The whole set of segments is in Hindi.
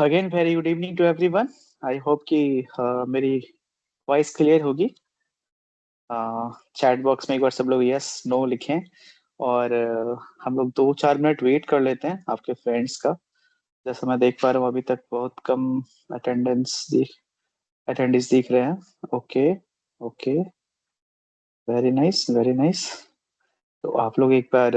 Again very good evening to everyone. I hope कि मेरी वॉइस क्लियर होगी। चैट बॉक्स में एक बार सब लोग यस नो लिखें और हम लोग 2-4 मिनट वेट कर लेते हैं आपके फ्रेंड्स का। जैसा मैं देख पा रहा हूँ अभी तक बहुत कम अटेंडेंस दिख अटेंडेंस दिख रहे हैं। Okay okay, very nice very nice. तो आप लोग एक बार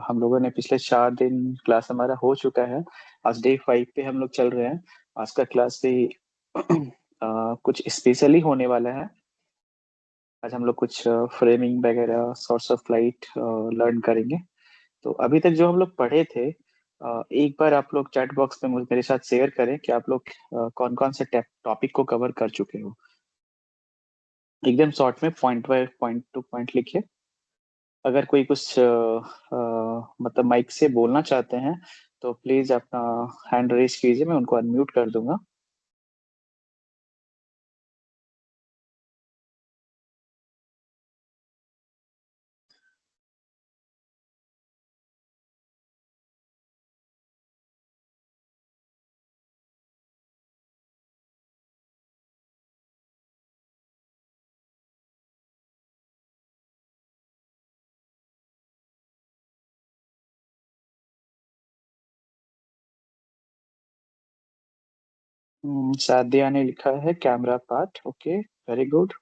हम लोगों ने पिछले 4 दिन क्लास हमारा हो चुका है। आज डे 5 पे हम लोग चल रहे हैं। आज का क्लास भी कुछ स्पेशली होने वाला है। आज हम लोग कुछ फ्रेमिंग वगैरह सोर्स ऑफ लाइट लर्न करेंगे। तो अभी तक जो हम लोग पढ़े थे, एक बार आप लोग चैट बॉक्स में मुझे मेरे साथ शेयर करें कि आप लोग कौन कौन से टॉपिक को कवर कर चुके हो। एकदम शॉर्ट में point by point two point लिखिए। अगर कोई कुछ मतलब माइक से बोलना चाहते हैं तो प्लीज अपना हैंड रेज कीजिए, मैं उनको अनम्यूट कर दूंगा। सादिया ने लिखा है camera part. Okay, very good.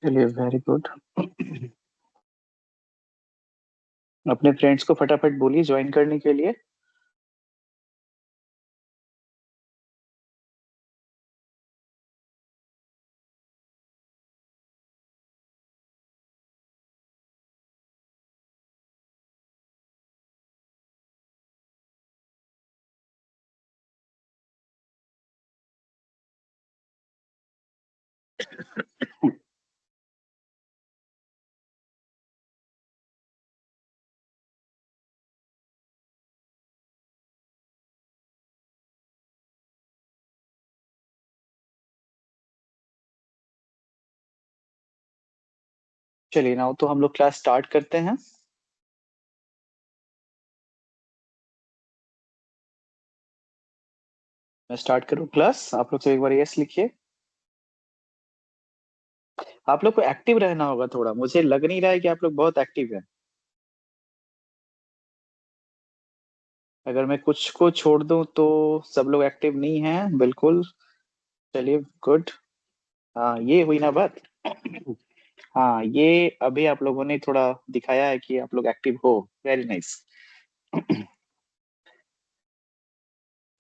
चलिए, वेरी गुड। अपने फ्रेंड्स को फटाफट बोलिए ज्वाइन करने के लिए। चलिए ना, तो हम लोग क्लास स्टार्ट करते हैं। मैं स्टार्ट करूँ क्लास? आप लोग से एक बार यस लिखिए। आप लोग को एक्टिव रहना होगा थोड़ा, मुझे लग नहीं रहा है कि आप लोग बहुत एक्टिव हैं। अगर मैं कुछ को छोड़ दूं तो सब लोग एक्टिव नहीं हैं बिल्कुल। चलिए, गुड। हाँ, ये हुई ना बात। हाँ, ये अभी आप लोगों ने थोड़ा दिखाया है कि आप लोग एक्टिव हो। Very nice.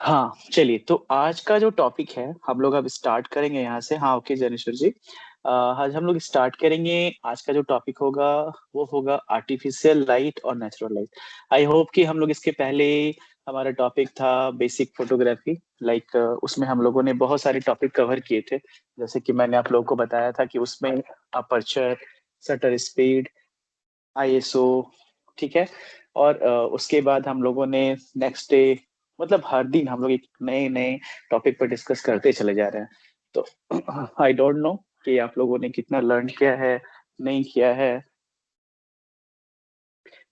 हाँ, चलिए, तो आज का जो टॉपिक है हम लोग अब स्टार्ट करेंगे यहाँ से। हाँ, ओके जनेश्वर जी। आज हम लोग स्टार्ट करेंगे। आज का जो टॉपिक होगा वो होगा आर्टिफिशियल लाइट और नेचुरल लाइट। आई होप कि हम लोग इसके पहले हमारा टॉपिक था बेसिक फोटोग्राफी। लाइक उसमें हम लोगों ने बहुत सारे टॉपिक कवर किए थे। जैसे कि मैंने आप लोगों को बताया था कि उसमें अपर्चर, शटर स्पीड, आईएसओ, ठीक है। और उसके बाद हम लोगों ने नेक्स्ट डे, मतलब हर दिन हम लोग एक नए नए टॉपिक पर डिस्कस करते चले जा रहे हैं। तो आई डोंट नो कि आप लोगों ने कितना लर्न किया है, नहीं किया है।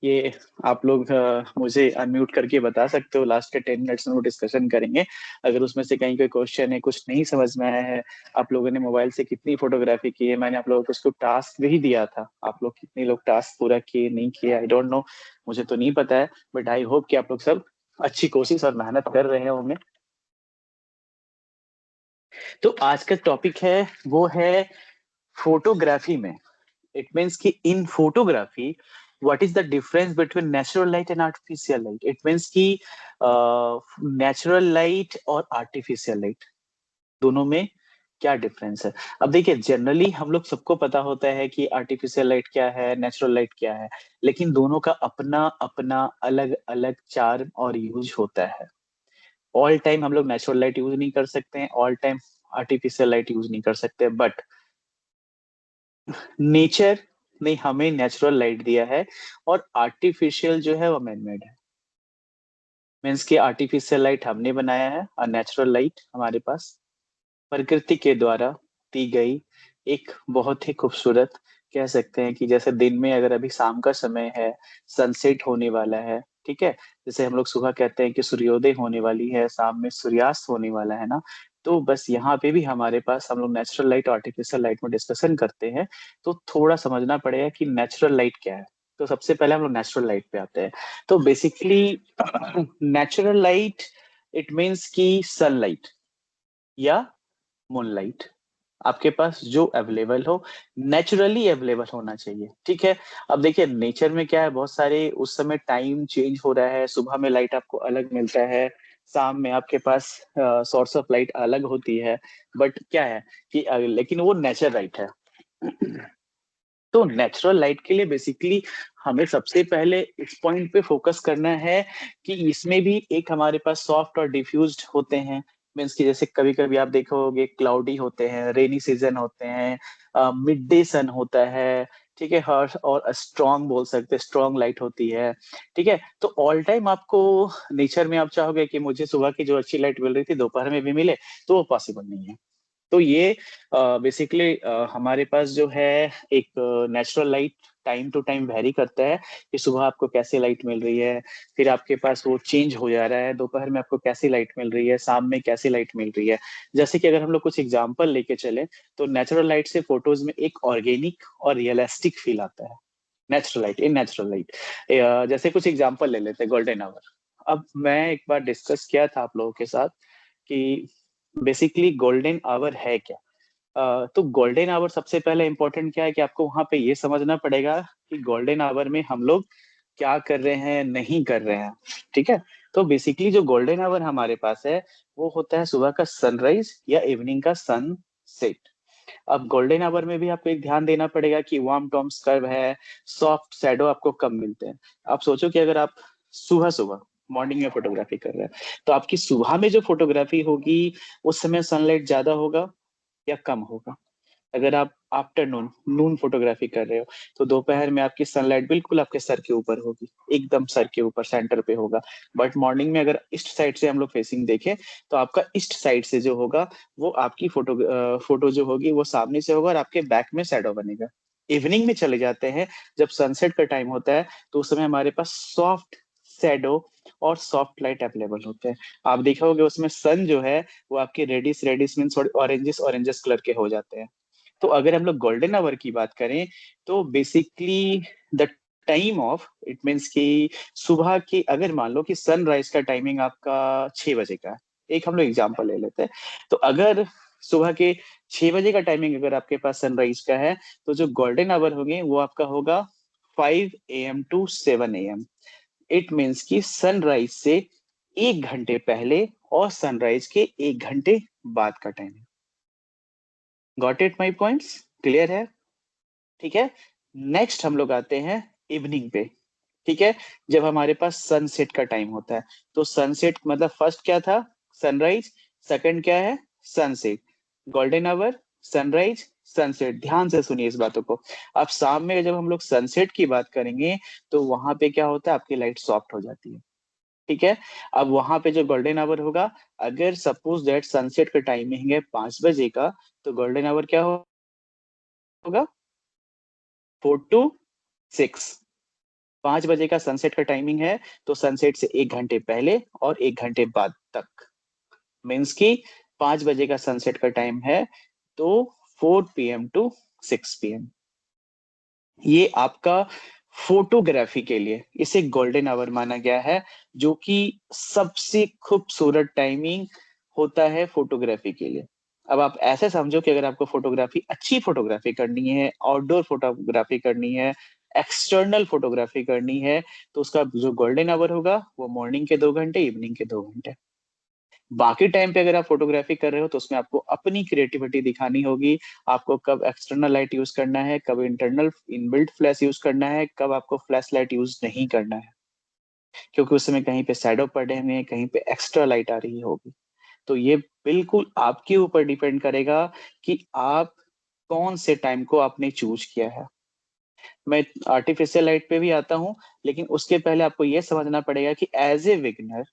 ये आप लोग मुझे अनम्यूट करके बता सकते हो। लास्ट के 10 मिनट्स में वो डिस्कशन करेंगे। अगर उसमें से कहीं कोई क्वेश्चन है, कुछ नहीं समझ में आया है, आप लोगों ने मोबाइल से कितनी फोटोग्राफी की है, मैंने आप लोगों को उसको टास्क भी दिया था, आप लोग कितने लोग टास्क पूरा किए नहीं किए, आई डोंट नो, मुझे तो नहीं पता है। बट आई होप कि आप लोग सब अच्छी कोशिश और मेहनत कर रहे होंगे। तो आज का टॉपिक है, वो है फोटोग्राफी में। इट मीन्स कि in photography what is the difference between natural light and artificial light? It means कि नेचुरल लाइट और आर्टिफिशियल लाइट दोनों में क्या डिफरेंस है। अब देखिए, जनरली हम लोग सबको पता होता है कि आर्टिफिशियल लाइट क्या है, नेचुरल लाइट क्या है, लेकिन दोनों का अपना अपना अलग अलग चार्म और यूज होता है। ऑल टाइम हम लोग नेचुरल लाइट यूज नहीं कर सकते हैं, all time artificial light use नहीं कर सकते, बट नेचर ने हमें नेचुरल लाइट दिया है और आर्टिफिशियल जो है वो मैनमेड है। मीन्स कि आर्टिफिशियल लाइट हमने बनाया है और नेचुरल लाइट हमारे पास प्रकृति के द्वारा दी गई एक बहुत ही खूबसूरत, कह सकते हैं कि जैसे दिन में अगर अभी शाम का समय है, सनसेट होने वाला है, ठीक है, जैसे हम लोग सुबह कहते हैं कि सूर्योदय होने वाली है, शाम में सूर्यास्त होने वाला है ना। तो बस यहाँ पे भी हमारे पास हम लोग नेचुरल लाइट और आर्टिफिशियल लाइट में डिस्कशन करते हैं, तो थोड़ा समझना पड़ेगा कि नेचुरल लाइट क्या है। तो सबसे पहले हम लोग नेचुरल लाइट पे आते हैं। तो basically natural light, it means की सनलाइट या मूनलाइट, आपके पास जो अवेलेबल हो, नेचुरली अवेलेबल होना चाहिए, ठीक है। अब देखिए, नेचर में क्या है, बहुत सारे उस समय टाइम चेंज हो रहा है, सुबह में लाइट आपको अलग मिलता है, शाम में आपके पास सोर्स ऑफ लाइट अलग होती है, बट क्या है कि लेकिन वो नेचर लाइट है। तो नेचुरल लाइट के लिए बेसिकली हमें सबसे पहले इस पॉइंट पे फोकस करना है कि इसमें भी एक हमारे पास सॉफ्ट और डिफ्यूज्ड होते हैं। मीन्स कि जैसे कभी कभी आप देखोगे क्लाउडी होते हैं, रेनी सीजन होते हैं, मिड डे सन होता है, ठीक है, हर्ष और स्ट्रॉन्ग बोल सकते हैं, स्ट्रॉन्ग लाइट होती है, ठीक है। तो ऑल टाइम आपको नेचर में आप चाहोगे कि मुझे सुबह की जो अच्छी लाइट मिल रही थी दोपहर में भी मिले, तो वो पॉसिबल नहीं है। तो ये बेसिकली हमारे पास जो है एक natural light time to time vary करता है कि सुबह आपको कैसे लाइट मिल रही है, फिर आपके पास वो चेंज हो जा रहा है, दोपहर में आपको कैसी लाइट मिल रही है, शाम में कैसी लाइट मिल रही है। जैसे कि अगर हम लोग कुछ एग्जांपल लेके चले, तो नेचुरल लाइट से फोटोज में एक ऑर्गेनिक और रियलिस्टिक फील आता है। Natural light, in natural light जैसे कुछ एग्जांपल ले लेते हैं, गोल्डन आवर। अब मैं एक बार डिस्कस किया था आप लोगों के साथ कि बेसिकली गोल्डन आवर है क्या। तो गोल्डन आवर सबसे पहले इंपॉर्टेंट क्या है कि आपको वहां पे ये समझना पड़ेगा कि गोल्डन आवर में हम लोग क्या कर रहे हैं, नहीं कर रहे हैं, ठीक है। तो बेसिकली जो गोल्डन आवर हमारे पास है, वो होता है सुबह का सनराइज या इवनिंग का सनसेट। अब गोल्डन आवर में भी आपको एक ध्यान देना पड़ेगा कि वार्म टॉम्स कर्व है, सॉफ्ट शैडो आपको कम मिलते हैं। आप सोचो कि अगर आप सुबह सुबह मॉर्निंग में फोटोग्राफी कर रहे हैं, तो आपकी सुबह में जो फोटोग्राफी होगी उस समय सनलाइट ज्यादा होगा या कम होगा। अगर आप आफ्टरनून नून फोटोग्राफी कर रहे हो, तो दोपहर में आपकी सनलाइट बिल्कुल आपके सर के ऊपर होगी, एकदम सर के ऊपर सेंटर पे होगा। बट मॉर्निंग में अगर ईस्ट साइड से हम लोग फेसिंग देखें, तो आपका ईस्ट साइड से जो होगा, वो आपकी फोटो जो होगी वो सामने से होगा और आपके बैक में शैडो बनेगा। इवनिंग में चले जाते हैं, जब सनसेट का टाइम होता है, तो उस समय हमारे पास सॉफ्ट शैडो और सॉफ्ट लाइट अवेलेबल होते हैं। आप देखा होगा उसमें सन जो है वो आपके रेडिस रेडिस मीन थोड़े ऑरेंजेस ऑरेंजेस कलर के हो जाते हैं। तो अगर हम लोग गोल्डन आवर की बात करें, तो basically the time of it means कि सुबह की, अगर मान लो कि सनराइज का टाइमिंग आपका 6 बजे का है, एक हम लोग एग्जांपल ले लेते हैं। तो अगर सुबह के 6 बजे का टाइमिंग अगर आपके पास सनराइज का है, तो जो गोल्डन आवर होंगे वो आपका होगा 5 AM to 7 AM। It means कि सनराइज से 1 घंटे पहले और सनराइज के 1 घंटे बाद का time. Got it my points, clear है? ठीक है। नेक्स्ट हम लोग आते हैं इवनिंग पे, ठीक है, जब हमारे पास सनसेट का टाइम होता है। तो सनसेट मतलब फर्स्ट क्या था, सनराइज, सेकंड क्या है, sunset. Golden hour, sunrise, sunset, ध्यान से सुनिए इस बातों को। अब शाम में जब हम लोग सनसेट की बात करेंगे, तो वहां पे क्या होता है, आपकी लाइट सॉफ्ट हो जाती है, ठीक है। अब वहां पे जो गोल्डन आवर होगा, अगर सपोज दैट सनसेट का टाइमिंग है 5 बजे का, तो गोल्डन आवर क्या होगा, 4 to 6। 5 बजे का सनसेट का टाइमिंग है, तो सनसेट से 1 घंटे पहले और 1 घंटे बाद तक, मीन्स की 5 बजे का सनसेट का टाइम है, तो 4 PM to 6 PM। ये आपका फोटोग्राफी के लिए इसे गोल्डन आवर माना गया है, जो कि सबसे खूबसूरत टाइमिंग होता है फोटोग्राफी के लिए। अब आप ऐसे समझो कि अगर आपको फोटोग्राफी, अच्छी फोटोग्राफी करनी है, आउटडोर फोटोग्राफी करनी है, एक्सटर्नल फोटोग्राफी करनी है तो उसका जो गोल्डन आवर होगा वो मॉर्निंग के 2 घंटे, इवनिंग के 2 घंटे। बाकी टाइम पे अगर आप फोटोग्राफी कर रहे हो तो उसमें आपको अपनी क्रिएटिविटी दिखानी होगी। आपको कब एक्सटर्नल लाइट यूज करना है, कब इंटरनल इनबिल्ट फ्लैश यूज करना है, कब आपको फ्लैश लाइट यूज नहीं करना है, क्योंकि उस समय कहीं पे शैडो पड़े हुए हैं, कहीं पे एक्स्ट्रा लाइट आ रही होगी। तो ये बिल्कुल आपके ऊपर डिपेंड करेगा कि आप कौन से टाइम को आपने चूज किया है। मैं आर्टिफिशियल लाइट पे भी आता हूँ, लेकिन उसके पहले आपको ये समझना पड़ेगा कि एज ए बिगिनर,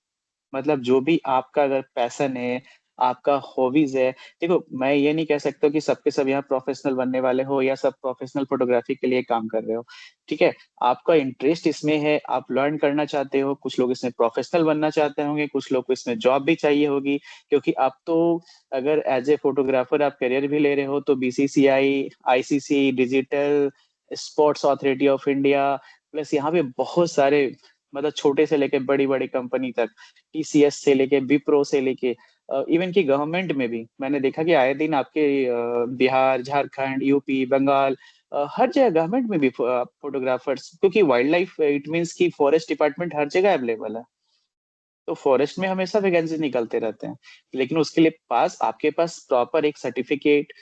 मतलब जो भी आपका अगर पैशन है, आपका हॉबीज है। देखो, मैं ये नहीं कह सकता कि सबके सब यहाँ प्रोफेशनल बनने वाले हो या सब प्रोफेशनल फोटोग्राफी के लिए काम कर रहे हो। ठीक है, आपका इंटरेस्ट इसमें है, आप लर्न करना चाहते हो, कुछ लोग इसमें प्रोफेशनल बनना चाहते होंगे, कुछ लोग को इसमें जॉब भी चाहिए होगी। क्योंकि आप तो अगर एज ए फोटोग्राफर आप करियर भी ले रहे हो तो BCCI, ICC, digital sports authority of India, plus यहाँ पे बहुत सारे, मतलब छोटे से लेके बड़ी बड़ी कंपनी तक, टीसीएस से लेके विप्रो से लेके इवन की गवर्नमेंट में भी मैंने देखा कि आए दिन आपके बिहार, झारखंड, यूपी, बंगाल, हर जगह गवर्नमेंट में भी फोटोग्राफर्स, क्योंकि वाइल्ड लाइफ इट मीन्स की फॉरेस्ट डिपार्टमेंट हर जगह अवेलेबल है। तो फॉरेस्ट में हमेशा वैकेंसी निकलते रहते हैं। लेकिन उसके लिए पास आपके पास प्रॉपर एक सर्टिफिकेट,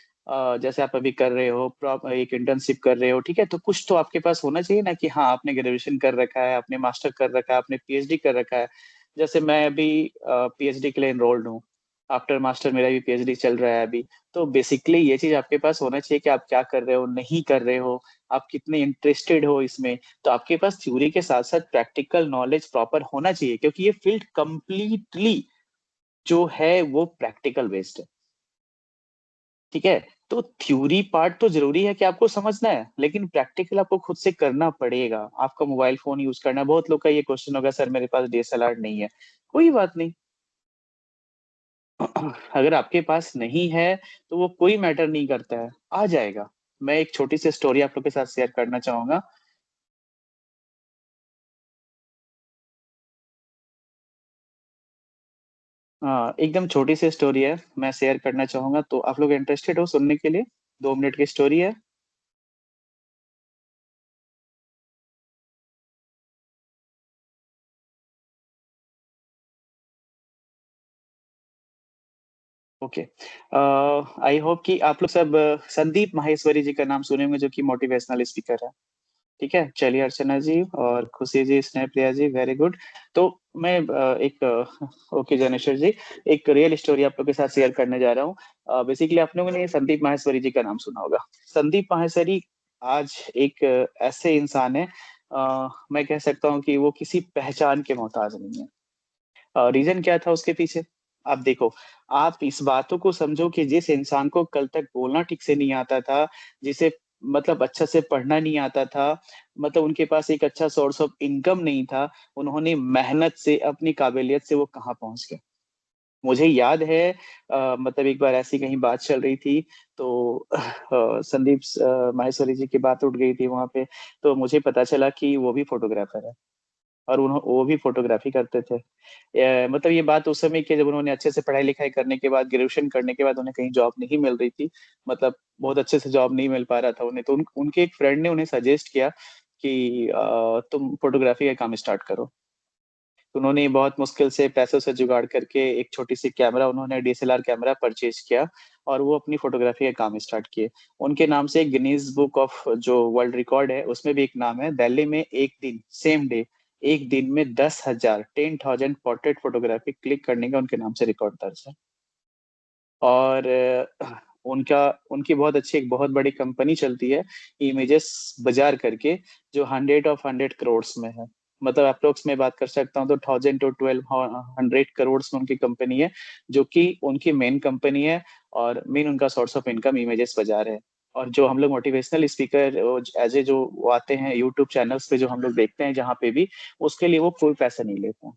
जैसे आप अभी कर रहे हो, एक इंटर्नशिप कर रहे हो, ठीक है, तो कुछ तो आपके पास होना चाहिए ना कि हाँ आपने ग्रेजुएशन कर रखा है, आपने मास्टर कर रखा है, आपने पीएचडी कर रखा है। जैसे मैं अभी पीएचडी के लिए एनरोल्ड हूँ। आफ्टर मास्टर मेरा भी पीएचडी चल रहा है अभी। तो बेसिकली ये चीज आपके पास होना चाहिए कि आप क्या कर रहे हो, नहीं कर रहे हो, आप कितने इंटरेस्टेड हो इसमें। तो आपके पास थ्योरी के साथ साथ प्रैक्टिकल नॉलेज प्रॉपर होना चाहिए, क्योंकि ये फील्ड कंप्लीटली जो है वो प्रैक्टिकल बेस्ड है। ठीक है, तो थ्योरी पार्ट तो जरूरी है कि आपको समझना है, लेकिन प्रैक्टिकल आपको खुद से करना पड़ेगा। आपका मोबाइल फोन यूज करना है। बहुत लोग का ये क्वेश्चन होगा, सर मेरे पास डीएसएलआर नहीं है। कोई बात नहीं। अगर आपके पास नहीं है तो वो कोई मैटर नहीं करता है, आ जाएगा। मैं एक छोटी सी स्टोरी आप लोग के साथ शेयर करना चाहूंगा। हाँ, एकदम छोटी सी स्टोरी है, मैं शेयर करना चाहूंगा, तो आप लोग इंटरेस्टेड हो सुनने के लिए? 2 मिनट की स्टोरी है। ओके, आई होप कि आप लोग सब संदीप माहेश्वरी जी का नाम सुने होंगे, जो कि मोटिवेशनल स्पीकर है। ठीक है, चलिए, अर्चना जी और खुशी जी, स्नेहप्रिया जी, वेरी गुड। तो मैं ओके जनेश्वर जी, एक रियल स्टोरी आप लोग के साथ शेयर करने जा रहा हूँ। बेसिकली आप लोगों ने संदीप माहेश्वरी जी का नाम सुना होगा। संदीप माहेश्वरी आज एक ऐसे इंसान है, मैं कह सकता हूँ कि वो किसी पहचान के मोहताज नहीं है। रीजन क्या था उसके पीछे? आप देखो, आप इस बातों को समझो कि जिस इंसान को कल तक बोलना ठीक से नहीं आता था, जिसे मतलब अच्छा से पढ़ना नहीं आता था, मतलब उनके पास एक अच्छा सोर्स ऑफ इनकम नहीं था, उन्होंने मेहनत से, अपनी काबिलियत से वो कहाँ पहुंच गए। मुझे याद है, मतलब एक बार ऐसी कहीं बात चल रही थी, तो संदीप माहेश्वरी जी की बात उठ गई थी वहां पे। तो मुझे पता चला कि वो भी फोटोग्राफर है, और वो भी फोटोग्राफी करते थे। मतलब ये बात उस समय की, जब उन्होंने अच्छे से पढ़ाई लिखाई करने के बाद, ग्रेजुएशन करने के बाद उन्हें कहीं जॉब नहीं मिल रही थी। मतलब बहुत अच्छे से जॉब नहीं मिल पा रहा था उन्हें, तो उनके एक फ्रेंड ने उन्हें सजेस्ट किया कि तुम फोटोग्राफी का काम स्टार्ट करो। तो उन्होंने बहुत मुश्किल से पैसों से जुगाड़ करके एक छोटी सी कैमरा, उन्होंने डीएसएलआर कैमरा परचेज किया, और वो अपनी फोटोग्राफी का काम स्टार्ट किए। उनके नाम से एक गिनीज बुक ऑफ जो वर्ल्ड रिकॉर्ड है उसमें भी एक नाम है। दिल्ली में एक दिन, सेम डे, एक दिन में 10,000, 10,000 पोर्ट्रेट फोटोग्राफी क्लिक करने का उनके नाम से रिकॉर्ड दर्ज है। और उनका उनकी बहुत अच्छी, एक बहुत बड़ी कंपनी चलती है, इमेजेस बाजार करके, जो 100 में है। मतलब अप्रोक्स में बात कर सकता हूँ तो 1,000 to 1,200 में उनकी कंपनी है, जो कि उनकी मेन कंपनी है। और मेन उनका सोर्स ऑफ इनकम इमेजेस बाजार है। और जो हम लोग मोटिवेशनल स्पीकर एज ए जो वो आते हैं यूट्यूब चैनल्स पे, जो हम लोग देखते हैं जहाँ पे भी, उसके लिए वो कोई पैसा नहीं लेते हैं।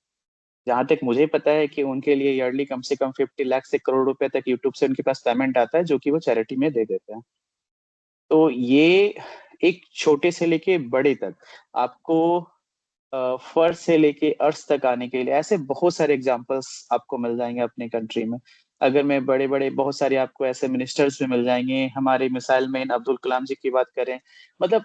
जहां तक मुझे पता है कि उनके लिए ईयरली कम से कम 50 लाख से करोड़ रुपए तक यूट्यूब से उनके पास पेमेंट आता है, जो कि वो चैरिटी में दे देते हैं। तो ये एक छोटे से लेके बड़े तक, आपको फर्स्ट से लेके अर्थ तक आने के लिए ऐसे बहुत सारे एग्जांपल्स आपको मिल जाएंगे अपने कंट्री में। अगर मैं बड़े बड़े बहुत सारे आपको ऐसे मिनिस्टर्स भी मिल जाएंगे, हमारे मिसाइल मैन अब्दुल कलाम जी की बात करें, मतलब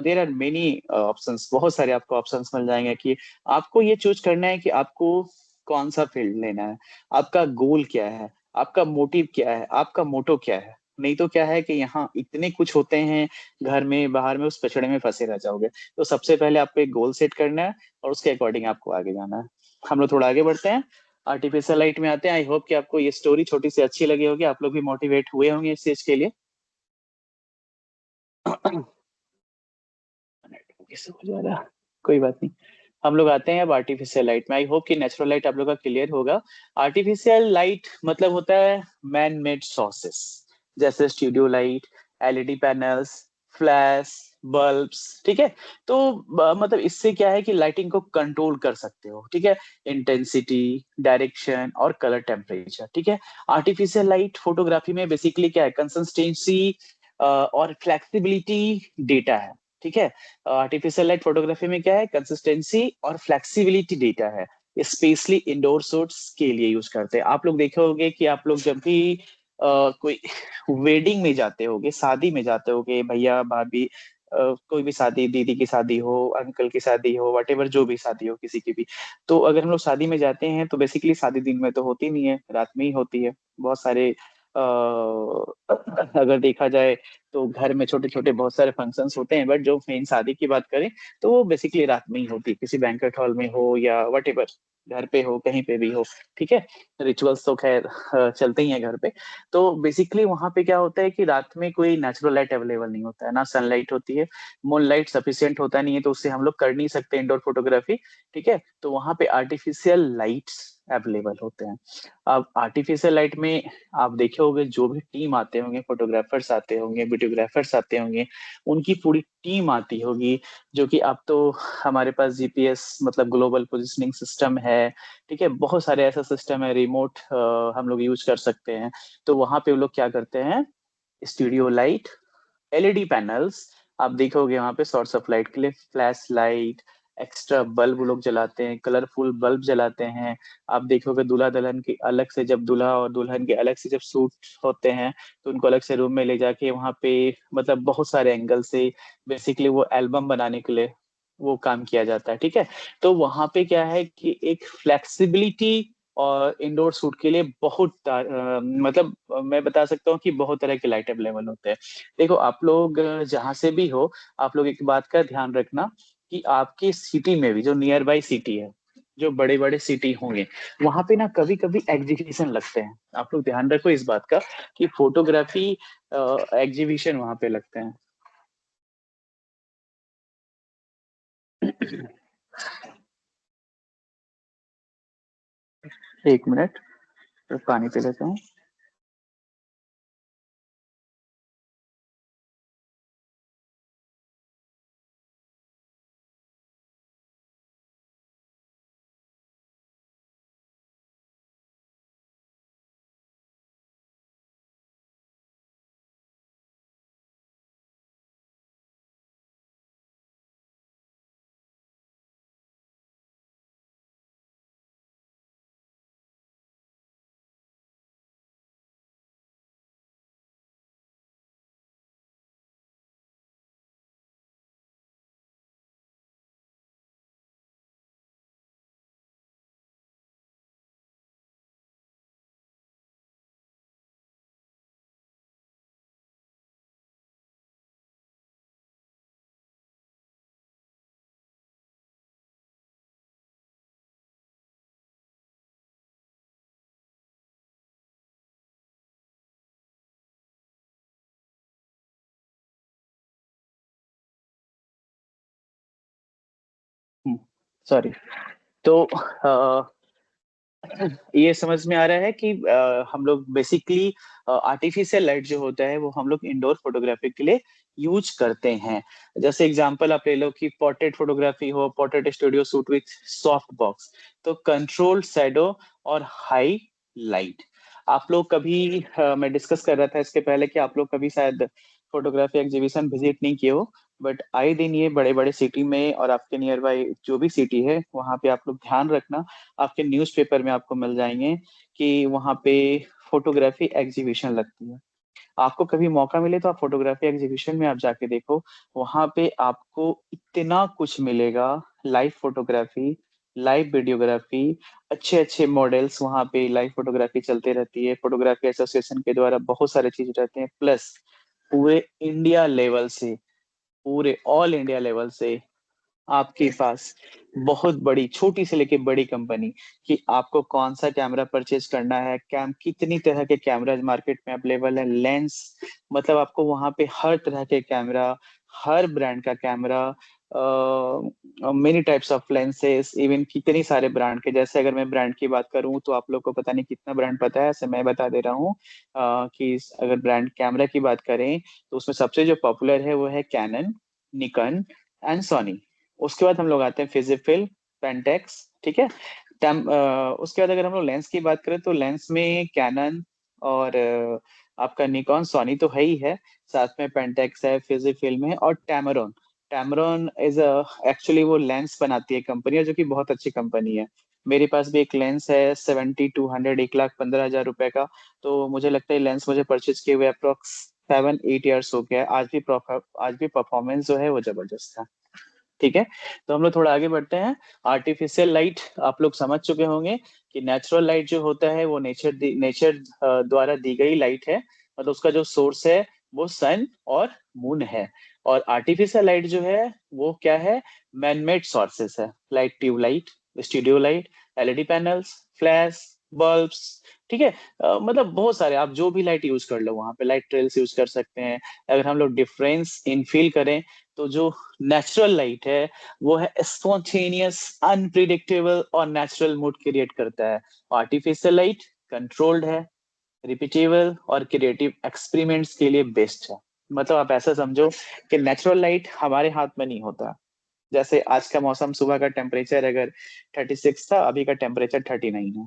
देर आर मेनी ऑप्शंस, बहुत सारे आपको ऑप्शंस मिल जाएंगे कि आपको ये चूज करना है कि आपको कौन सा फील्ड लेना है, आपका गोल क्या है, आपका मोटिव क्या है, आपका मोटो क्या है। नहीं तो क्या है कि यहाँ इतने कुछ होते हैं, घर में बाहर में उस पचड़े में फंसे रह जाओगे। तो सबसे पहले आपको एक गोल सेट करना है और उसके अकॉर्डिंग आपको आगे जाना है। हम लोग थोड़ा आगे बढ़ते हैं, आर्टिफिशियल लाइट में आते हैं। आई होप कि आपको ये स्टोरी छोटी सी अच्छी लगी होगी, आप लोग भी मोटिवेट हुए होंगे इस चीज के लिए। कैसे हो जा रहा, कोई बात नहीं। हम लोग आते हैं अब आर्टिफिशियल लाइट में। आई होप कि नेचुरल लाइट आप लोग का क्लियर होगा। आर्टिफिशियल लाइट मतलब होता है मैन मेड सोर्सेस, जैसे studio light, LED panels, flash, bulbs, ठीक है। तो मतलब इससे क्या है कि लाइटिंग को कंट्रोल कर सकते हो, ठीक है। इंटेंसिटी, डायरेक्शन और कलर टेम्परेचर, ठीक है। आर्टिफिशियल लाइट फोटोग्राफी में बेसिकली क्या है, कंसिस्टेंसी और फ्लेक्सिबिलिटी डेटा है, ठीक है। आर्टिफिशियल लाइट फोटोग्राफी में क्या है, कंसिस्टेंसी और फ्लेक्सिबिलिटी डेटा है। स्पेशली इंडोर शूट्स के लिए यूज करते हैं। आप लोग देखे होंगे कि आप लोग जब भी कोई वेडिंग में जाते होगे, शादी में जाते होगे, भैया भाभी, कोई भी शादी, दीदी की शादी हो, अंकल की शादी हो, वट एवर जो भी शादी हो किसी की भी, तो अगर हम लोग शादी में जाते हैं तो बेसिकली शादी दिन में तो होती नहीं है, रात में ही होती है। बहुत सारे अगर देखा जाए तो घर में छोटे छोटे बहुत सारे फंक्शंस होते हैं, बट जो मेन शादी की बात करें तो वो बेसिकली रात में ही होती है, किसी बैंक्वेट हॉल में हो या वट एवर, घर पे हो, कहीं पे भी हो, ठीक है। रिचुअल्स तो खैर चलते ही हैं घर पे। तो बेसिकली वहां पे क्या होता है कि रात में कोई नेचुरल लाइट अवेलेबल नहीं होता है, ना सनलाइट होती है, मून लाइट सफिशियंट होता नहीं है, तो उससे हम लोग कर नहीं सकते इंडोर फोटोग्राफी, ठीक है। तो वहां पे आर्टिफिशियल लाइट्स अवेलेबल होते हैं। अब आर्टिफिशियल लाइट में आप देखे होंगे जो भी टीम आते होंगे, फोटोग्राफर्स आते होंगे, वीडियोग्राफर्स आते होंगे, उनकी पूरी टीम आती होगी, जो कि अब तो हमारे पास जीपीएस मतलब ग्लोबल पोजिशनिंग सिस्टम है, ठीक है। बहुत सारे ऐसा सिस्टम है, रिमोट हम लोग यूज कर सकते हैं। तो वहां पे वो लोग क्या करते हैं, स्टूडियो लाइट, एलईडी पैनल्स, आप देखोगे वहां पे सोर्स ऑफ लाइट के लिए फ्लैश लाइट, एक्स्ट्रा बल्ब वो लोग जलाते हैं, कलरफुल बल्ब जलाते हैं। आप देखोगे दूल्हा दुल्हन की अलग से, जब दूल्हा और दुल्हन के अलग से जब शूट होते हैं तो उनको अलग से रूम में ले जाके वहां पे मतलब बहुत सारे एंगल से बेसिकली वो एल्बम बनाने के लिए वो काम किया जाता है, ठीक है। तो वहां पे क्या है कि एक फ्लेक्सिबिलिटी और इंडोर शूट के लिए मतलब मैं बता सकता हूँ कि बहुत तरह के लाइट अवेलेबल होते हैं। देखो आप लोग जहां से भी हो, आप लोग एक बात का ध्यान रखना कि आपकी सिटी में भी, जो नियर बाई सिटी है, जो बड़े बड़े सिटी होंगे, वहां पे ना कभी कभी एग्जीबिशन लगते हैं। आप लोग ध्यान रखो इस बात का कि फोटोग्राफी एग्जीबिशन वहां पे लगते हैं। एक मिनट, तो पानी पी लेता हूँ। सॉरी। तो ये समझ में आ रहा है कि हम लोग बेसिकली आर्टिफिशियल लाइट जो होता है वो हम लोग इंडोर फोटोग्राफी के लिए यूज करते हैं। जैसे एग्जांपल आप ले लो कि पोर्ट्रेट फोटोग्राफी हो, portrait studio shoot with soft box, तो कंट्रोल शैडो और हाई लाइट। आप लोग कभी मैं डिस्कस कर रहा था इसके पहले कि आप लोग कभी शायद फोटोग्राफी एग्जीबिशन विजिट नहीं किए हो, बट आए दिन ये बड़े बड़े सिटी में और आपके नियर बाई जो भी सिटी है वहां पे आप लोग ध्यान रखना, आपके न्यूज़पेपर में आपको मिल जाएंगे कि वहां पे फोटोग्राफी एग्जीबिशन लगती है। आपको कभी मौका मिले तो आप फोटोग्राफी एग्जीबिशन में आप जाके देखो, वहां पे आपको इतना कुछ मिलेगा। लाइव फोटोग्राफी, लाइव वीडियोग्राफी, अच्छे अच्छे मॉडल्स, वहां पे लाइव फोटोग्राफी चलते रहती है, फोटोग्राफी एसोसिएशन के द्वारा बहुत सारे चीज रहते हैं, प्लस पूरे इंडिया लेवल से, पूरे ऑल इंडिया लेवल से आपके पास बहुत बड़ी, छोटी से लेके बड़ी कंपनी, कि आपको कौन सा कैमरा परचेज करना है, कितनी तरह के कैमरा मार्केट में अवेलेबल है, लेंस, मतलब आपको वहां पे हर तरह के कैमरा, हर ब्रांड का camera, many types of lenses, even कितनी सारे ब्रांड के, जैसे अगर मैं ब्रांड की बात करूं तो आप लोग को पता नहीं कितना ब्रांड पता है, ऐसे मैं बता दे रहा हूँ कि अगर ब्रांड कैमरा की बात करें तो उसमें सबसे जो पॉपुलर है वो है कैनन, निकन एंड सोनी। उसके बाद हम लोग आते हैं फिजिफिल, पेंटेक्स, ठीक है। उसके बाद अगर हम लोग लेंस की बात करें तो लेंस में कैनन और आपका निकॉन सोनी तो है ही है, साथ में पेंटेक्स है, फिजिफिल्म है और टैमरॉन। टैमरॉन इज एक्चुअली वो लेंस बनाती है कंपनी है, जो कि बहुत अच्छी कंपनी है। मेरे पास भी एक लेंस है 7200, 1,15,000 रुपए का। तो मुझे लगता है लेंस मुझे परचेज किए हुए अप्रोक्स 7-8 ईयर्स हो गया, आज भी परफॉर्मेंस जो है वो जबरदस्त है। ठीक है। तो हम लोग थोड़ा आगे बढ़ते हैं। आर्टिफिशियल लाइट आप लोग समझ चुके होंगे कि नेचुरल लाइट जो होता है वो नेचर द्वारा दी गई लाइट है, मतलब उसका जो सोर्स है वो सन और मून है। और आर्टिफिशियल लाइट जो है वो क्या है, मैनमेड सोर्सेस है, like tube light, studio light, LED panels, flash, bulbs, ठीक है। मतलब बहुत सारे, आप जो भी लाइट यूज कर लो वहां पे लाइट ट्रेल्स यूज कर सकते हैं। अगर हम लोग डिफरेंस इनफील करें तो जो नेचुरल लाइट है वो है स्पॉन्टेनियस, अनप्रिडिक्टेबल और नेचुरल मूड क्रिएट करता है। आर्टिफिशियल लाइट कंट्रोल्ड है, रिपीटेबल और क्रिएटिव एक्सपेरिमेंट्स के लिए बेस्ट है। मतलब आप ऐसा समझो कि नेचुरल लाइट हमारे हाथ में नहीं होता। जैसे आज का मौसम, सुबह का टेम्परेचर अगर 36 था, अभी का टेम्परेचर 39 है।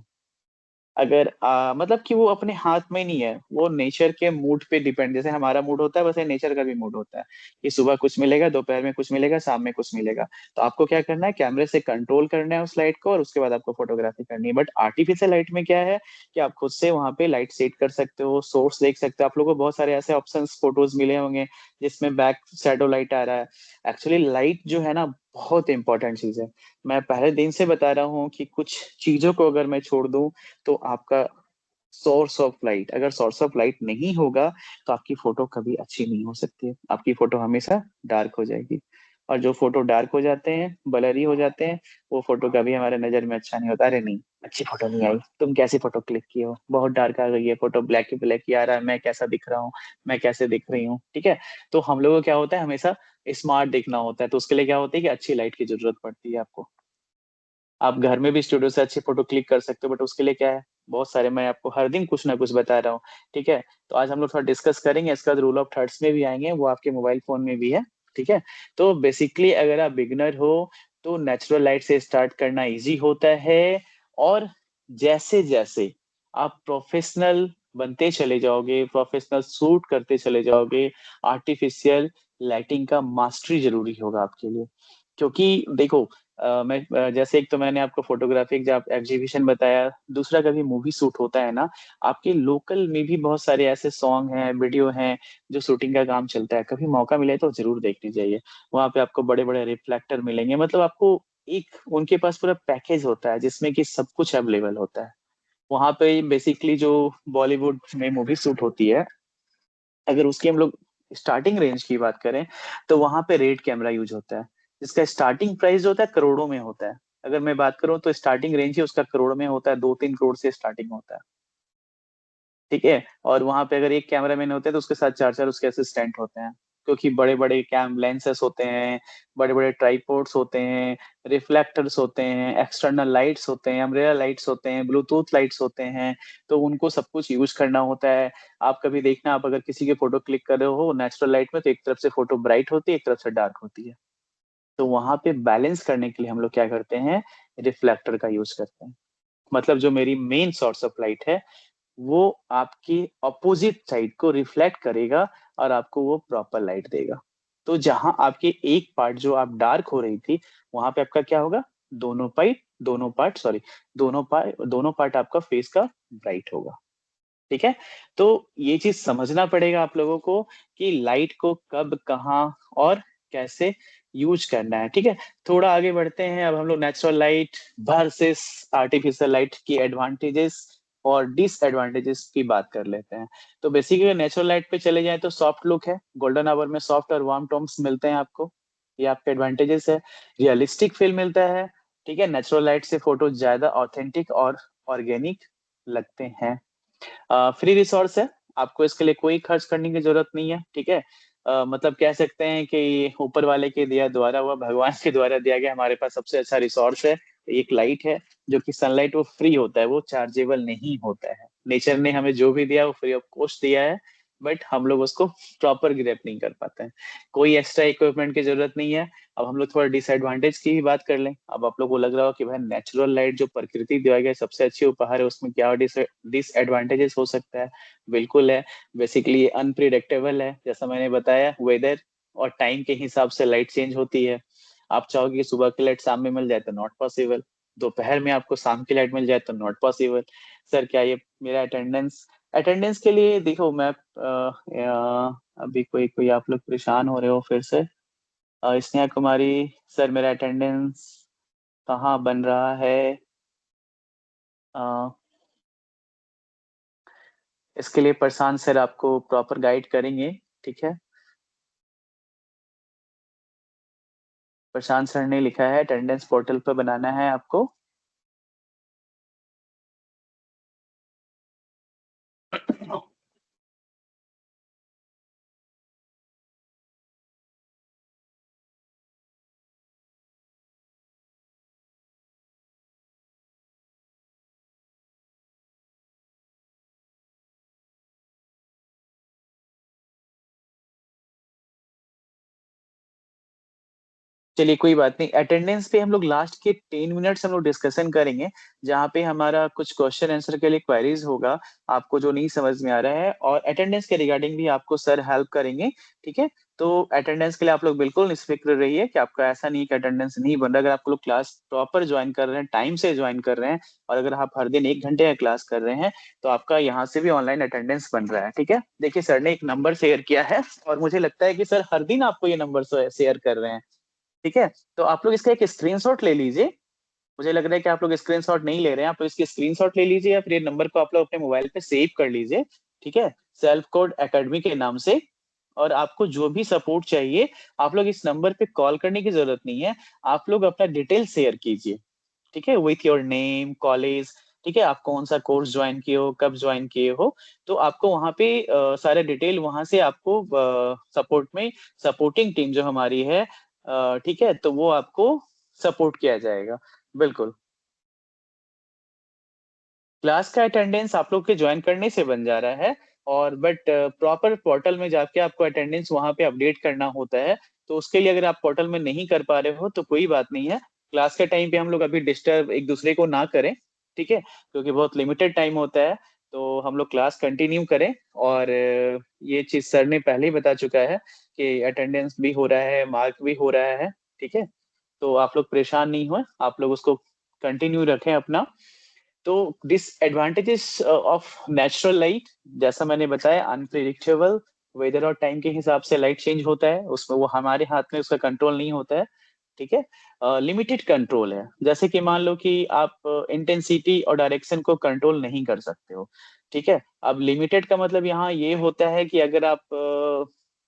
अगर मतलब कि वो अपने हाथ में नहीं है, वो नेचर के मूड पे डिपेंड, जैसे हमारा मूड होता है वैसे नेचर का भी मूड होता है, कि सुबह कुछ मिलेगा, दोपहर में कुछ मिलेगा, शाम में कुछ मिलेगा। तो आपको क्या करना है, कैमरे से कंट्रोल करना है उस लाइट को और उसके बाद आपको फोटोग्राफी करनी है। बट आर्टिफिशियल लाइट में क्या है कि आप खुद से वहां पे लाइट सेट कर सकते हो, सोर्स देख सकते हो। आप लोगों को बहुत सारे ऐसे ऑप्शन फोटोज मिले होंगे जिसमें बैक शैडो लाइट आ रहा है। एक्चुअली लाइट जो है ना बहुत इंपॉर्टेंट चीज है। मैं पहले दिन से बता रहा हूँ कि कुछ चीजों को अगर मैं छोड़ दूं तो आपका सोर्स ऑफ लाइट, अगर सोर्स ऑफ लाइट नहीं होगा तो आपकी फोटो कभी अच्छी नहीं हो सकती है, आपकी फोटो हमेशा डार्क हो जाएगी। और जो फोटो डार्क हो जाते हैं, ब्लरी हो जाते हैं, वो फोटो कभी हमारे नजर में अच्छा नहीं होता। अरे नहीं, अच्छी फोटो नहीं आई, तुम कैसी फोटो क्लिक की हो, बहुत डार्क आ गई है फोटो, ब्लैक ही ब्लैक ही आ रहा है, मैं कैसा दिख रहा हूँ, मैं कैसे दिख रही हूँ, ठीक है। तो हम लोगों को क्या होता है, हमेशा स्मार्ट दिखना होता है, तो उसके लिए क्या होता है कि अच्छी लाइट की जरूरत पड़ती है आपको। आप घर में भी स्टूडियो से अच्छी फोटो क्लिक कर सकते हो, बट उसके लिए क्या है, बहुत सारे, मैं आपको हर दिन कुछ ना कुछ बता रहा हूँ, ठीक है। तो आज हम लोग थोड़ा डिस्कस करेंगे, इसके बाद रूल ऑफ थर्ड्स में भी आएंगे, वो आपके मोबाइल फोन में भी है, ठीक है। तो बेसिकली अगर आप बिगनर हो तो नेचुरल लाइट से स्टार्ट करना इजी होता है, और जैसे जैसे आप प्रोफेशनल बनते चले जाओगे, प्रोफेशनल शूट करते चले जाओगे, आर्टिफिशियल लाइटिंग का मास्टरी जरूरी होगा आपके लिए। क्योंकि देखो, जैसे एक तो मैंने आपको फोटोग्राफी जब एग्जीबिशन बताया, दूसरा कभी मूवी शूट होता है ना, आपके लोकल में भी बहुत सारे ऐसे सॉन्ग हैं, वीडियो हैं, जो शूटिंग का काम चलता है, कभी मौका मिले तो जरूर देखनी चाहिए। वहां पे आपको बड़े बड़े रिफ्लेक्टर मिलेंगे, मतलब आपको एक उनके पास पूरा पैकेज होता है जिसमें कि सब कुछ अवेलेबल होता है। वहां पे बेसिकली जो बॉलीवुड में मूवी शूट होती है, अगर उसकी हम लोग स्टार्टिंग रेंज की बात करें तो वहां पे रेड कैमरा यूज होता है, जिसका स्टार्टिंग प्राइस होता है करोड़ों में होता है। अगर मैं बात करूं तो स्टार्टिंग रेंज ही उसका करोड़ में होता है, 2-3 करोड़ से स्टार्टिंग होता है, ठीक है। और वहां पे अगर एक कैमरामैन होते हैं तो उसके साथ चार चार उसके असिस्टेंट होते हैं, क्योंकि बड़े बड़े कैम लेंसेस होते हैं, बड़े बड़े ट्राइपोड्स होते हैं, रिफ्लेक्टर्स होते हैं, एक्सटर्नल लाइट्स होते हैं, अम्ब्रेला लाइट्स होते हैं, ब्लूटूथ लाइट्स होते हैं। तो उनको सब कुछ यूज करना होता है। आप कभी देखना, आप अगर किसी की फोटो क्लिक कर रहे हो नेचुरल लाइट में, तो एक तरफ से फोटो ब्राइट होती है, एक तरफ से डार्क होती है। तो वहां पे बैलेंस करने के लिए हम लोग क्या करते हैं, रिफ्लेक्टर का यूज करते हैं। मतलब जो मेरी मेन सोर्स ऑफ लाइट है वो आपकी अपोजिट साइड को रिफ्लेक्ट करेगा और आपको वो प्रॉपर लाइट देगा। तो जहां आपके एक पार्ट जो आप डार्क हो रही थी, वहां पे आपका क्या होगा, दोनों पार्ट आपका फेस का ब्राइट होगा। ठीक है। तो ये चीज समझना पड़ेगा आप लोगों को कि लाइट को कब, कहाँ और कैसे यूज करना है। ठीक है। थोड़ा आगे बढ़ते हैं, अब हम लोग natural light versus artificial light की एडवांटेजेस और डिसएडवांटेजेस की बात कर लेते हैं। तो बेसिकली नेचुरल लाइट पे चले जाए तो सॉफ्ट लुक है, गोल्डन आवर में सॉफ्ट और वार्म टोन्स मिलते हैं आपको, ये आपके एडवांटेजेस है। रियलिस्टिक फील मिलता है। ठीक है, नेचुरल लाइट से फोटो ज्यादा ऑथेंटिक और ऑर्गेनिक लगते हैं। फ्री रिसोर्स है, आपको इसके लिए कोई खर्च करने की जरूरत नहीं है। ठीक है। मतलब कह सकते हैं कि ऊपर वाले के दिया द्वारा हुआ, भगवान के द्वारा दिया गया हमारे पास सबसे अच्छा रिसोर्स है। एक लाइट है, जो कि सनलाइट, वो फ्री होता है, वो चार्जेबल नहीं होता है। नेचर ने हमें जो भी दिया वो फ्री ऑफ कॉस्ट दिया है, बट हम लोग उसको प्रॉपर ग्रैप नहीं कर पाते हैं। कोई एक्स्ट्रा इक्विपमेंट की जरूरत नहीं है। अब हम लोग थोड़ा डिसएडवांटेज की ही बात कर लें। अब आप लोग को लग रहा हो कि भाई नेचुरल लाइट जो प्रकृति दिया गया सबसे अच्छी उपहार है, उसमें क्या डिसएडवांटेजेस हो सकता है। बिल्कुल है। बेसिकली ये अनप्रिडिक्टेबल है, जैसा मैंने बताया, वेदर और टाइम के हिसाब से लाइट चेंज होती है। आप चाहोगे कि सुबह की लाइट शाम में मिल जाए तो नॉट पॉसिबल, दोपहर में आपको शाम की लाइट मिल जाए तो नॉट पॉसिबल। सर क्या ये मेरा अटेंडेंस, अटेंडेंस के लिए देखो मैं अभी कोई कोई आप लोग परेशान हो रहे हो फिर से। स्नेहा कुमारी, सर मेरा अटेंडेंस कहाँ बन रहा है? अ, इसके लिए प्रशांत सर आपको प्रॉपर गाइड करेंगे। ठीक है। प्रशांत सर ने लिखा है अटेंडेंस पोर्टल पर बनाना है आपको। चलिए कोई बात नहीं, अटेंडेंस पे हम लोग लास्ट के 10 मिनट्स हम लोग डिस्कशन करेंगे, जहाँ पे हमारा कुछ क्वेश्चन आंसर के लिए क्वेरीज होगा, आपको जो नहीं समझ में आ रहा है, और अटेंडेंस के रिगार्डिंग भी आपको सर हेल्प करेंगे। ठीक है। तो अटेंडेंस के लिए आप लोग बिल्कुल निश्फिक्र रहिए कि आपका ऐसा नहीं कि अटेंडेंस नहीं बन रहा। अगर आप लोग क्लास प्रॉपर ज्वाइन कर रहे हैं, टाइम से ज्वाइन कर रहे हैं, और अगर आप हर दिन 1 घंटे का क्लास कर रहे हैं, तो आपका यहाँ से भी ऑनलाइन अटेंडेंस बन रहा है। ठीक है। देखिए सर ने एक नंबर शेयर किया है, और मुझे लगता है कि सर हर दिन आपको ये नंबर शेयर कर रहे हैं। ठीक है। तो आप लोग इसका एक स्क्रीनशॉट ले लीजिए। मुझे लग रहा है कि आप लोग स्क्रीनशॉट नहीं ले रहे हैं, आप लोग इसकी स्क्रीनशॉट ले लीजिए, या फिर ये नंबर को आप लोग अपने मोबाइल पे सेव कर लीजिए। ठीक है। सेल्फ कोड एकेडमी के नाम से। और आपको जो भी सपोर्ट चाहिए, आप लोग इस नंबर पे कॉल करने की जरूरत नहीं है। आप लोग अपना डिटेल शेयर कीजिए। ठीक है, विथ योर नेम, कॉलेज। ठीक है, आप कौन सा कोर्स ज्वाइन किए हो, कब ज्वाइन किए हो। तो आपको वहाँ पे सारे डिटेल वहां से आपको सपोर्ट में, सपोर्टिंग टीम जो हमारी है, ठीक है, तो वो आपको सपोर्ट किया जाएगा। बिल्कुल। क्लास का अटेंडेंस आप लोग के ज्वाइन करने से बन जा रहा है, और बट प्रॉपर पोर्टल में जाके आपको अटेंडेंस वहां पे अपडेट करना होता है। तो उसके लिए अगर आप पोर्टल में नहीं कर पा रहे हो तो कोई बात नहीं है। क्लास के टाइम पे हम लोग अभी डिस्टर्ब एक दूसरे को ना करें। ठीक है, क्योंकि बहुत लिमिटेड टाइम होता है। तो हम लोग क्लास कंटिन्यू करें। और ये चीज सर ने पहले ही बता चुका है कि अटेंडेंस भी हो रहा है, मार्क भी हो रहा है। ठीक है। तो आप लोग परेशान नहीं हो, आप लोग उसको कंटिन्यू रखें अपना। तो डिसएडवांटेजेस ऑफ नेचुरल लाइट, जैसा मैंने बताया, अनप्रिडिक्टेबल वेदर और टाइम के हिसाब से लाइट चेंज होता है, उसमें वो हमारे हाथ में उसका कंट्रोल नहीं होता है। ठीक है। लिमिटेड कंट्रोल है, जैसे कि मान लो कि आप इंटेंसिटी और डायरेक्शन को कंट्रोल नहीं कर सकते हो। ठीक है। अब लिमिटेड का मतलब यहाँ ये होता है कि अगर आप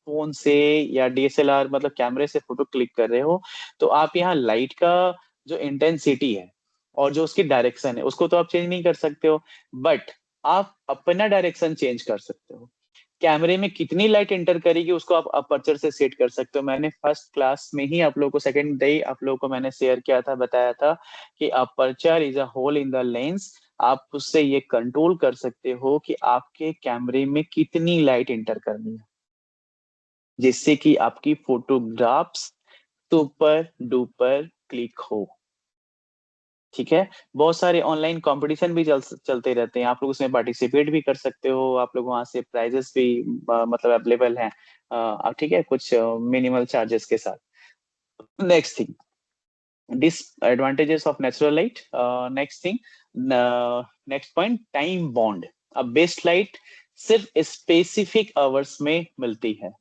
फोन से या डीएसएलआर मतलब कैमरे से फोटो क्लिक कर रहे हो, तो आप यहाँ लाइट का जो इंटेंसिटी है और जो उसकी डायरेक्शन है उसको तो आप चेंज नहीं कर सकते हो, बट आप अपना डायरेक्शन चेंज कर सकते हो। कैमरे में कितनी लाइट एंटर करेगी उसको आप अपर्चर से सेट कर सकते हो। मैंने फर्स्ट क्लास में ही आप लोगों को, सेकंड डे आप लोगों को मैंने शेयर किया था, बताया था कि aperture is a hole in the lens. आप उससे ये कंट्रोल कर सकते हो कि आपके कैमरे में कितनी लाइट एंटर करनी है, जिससे कि आपकी फोटोग्राफ्स सुपर डुपर क्लिक हो। ठीक है। बहुत सारे ऑनलाइन कंपटीशन भी चलते रहते हैं, आप लोग उसमें पार्टिसिपेट भी कर सकते हो। आप लोग वहां से प्राइजेस भी मतलब अवेलेबल हैं। ठीक है, कुछ मिनिमल चार्जेस के साथ। Next thing, disadvantages of natural light. Next thing, next point, time bound. अब बेस्ट लाइट सिर्फ स्पेसिफिक आवर्स में मिलती है।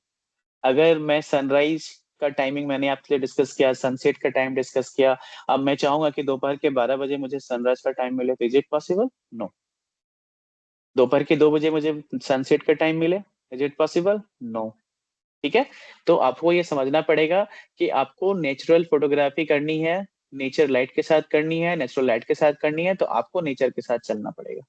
अगर मैं सनराइज का टाइमिंग मैंने आपसे डिस्कस किया, सनसेट का टाइम डिस्कस किया, अब मैं चाहूंगा कि दोपहर के 12 बजे मुझे सनराइज का टाइम मिले, तो इज इट पॉसिबल? नो। दोपहर के 2 बजे मुझे सनसेट का टाइम मिले, इज इट पॉसिबल? नो। ठीक है। तो आपको ये समझना पड़ेगा कि आपको नेचुरल फोटोग्राफी करनी है, नेचर लाइट के साथ करनी है, नेचुरल लाइट के साथ करनी है, तो आपको नेचर के साथ चलना पड़ेगा।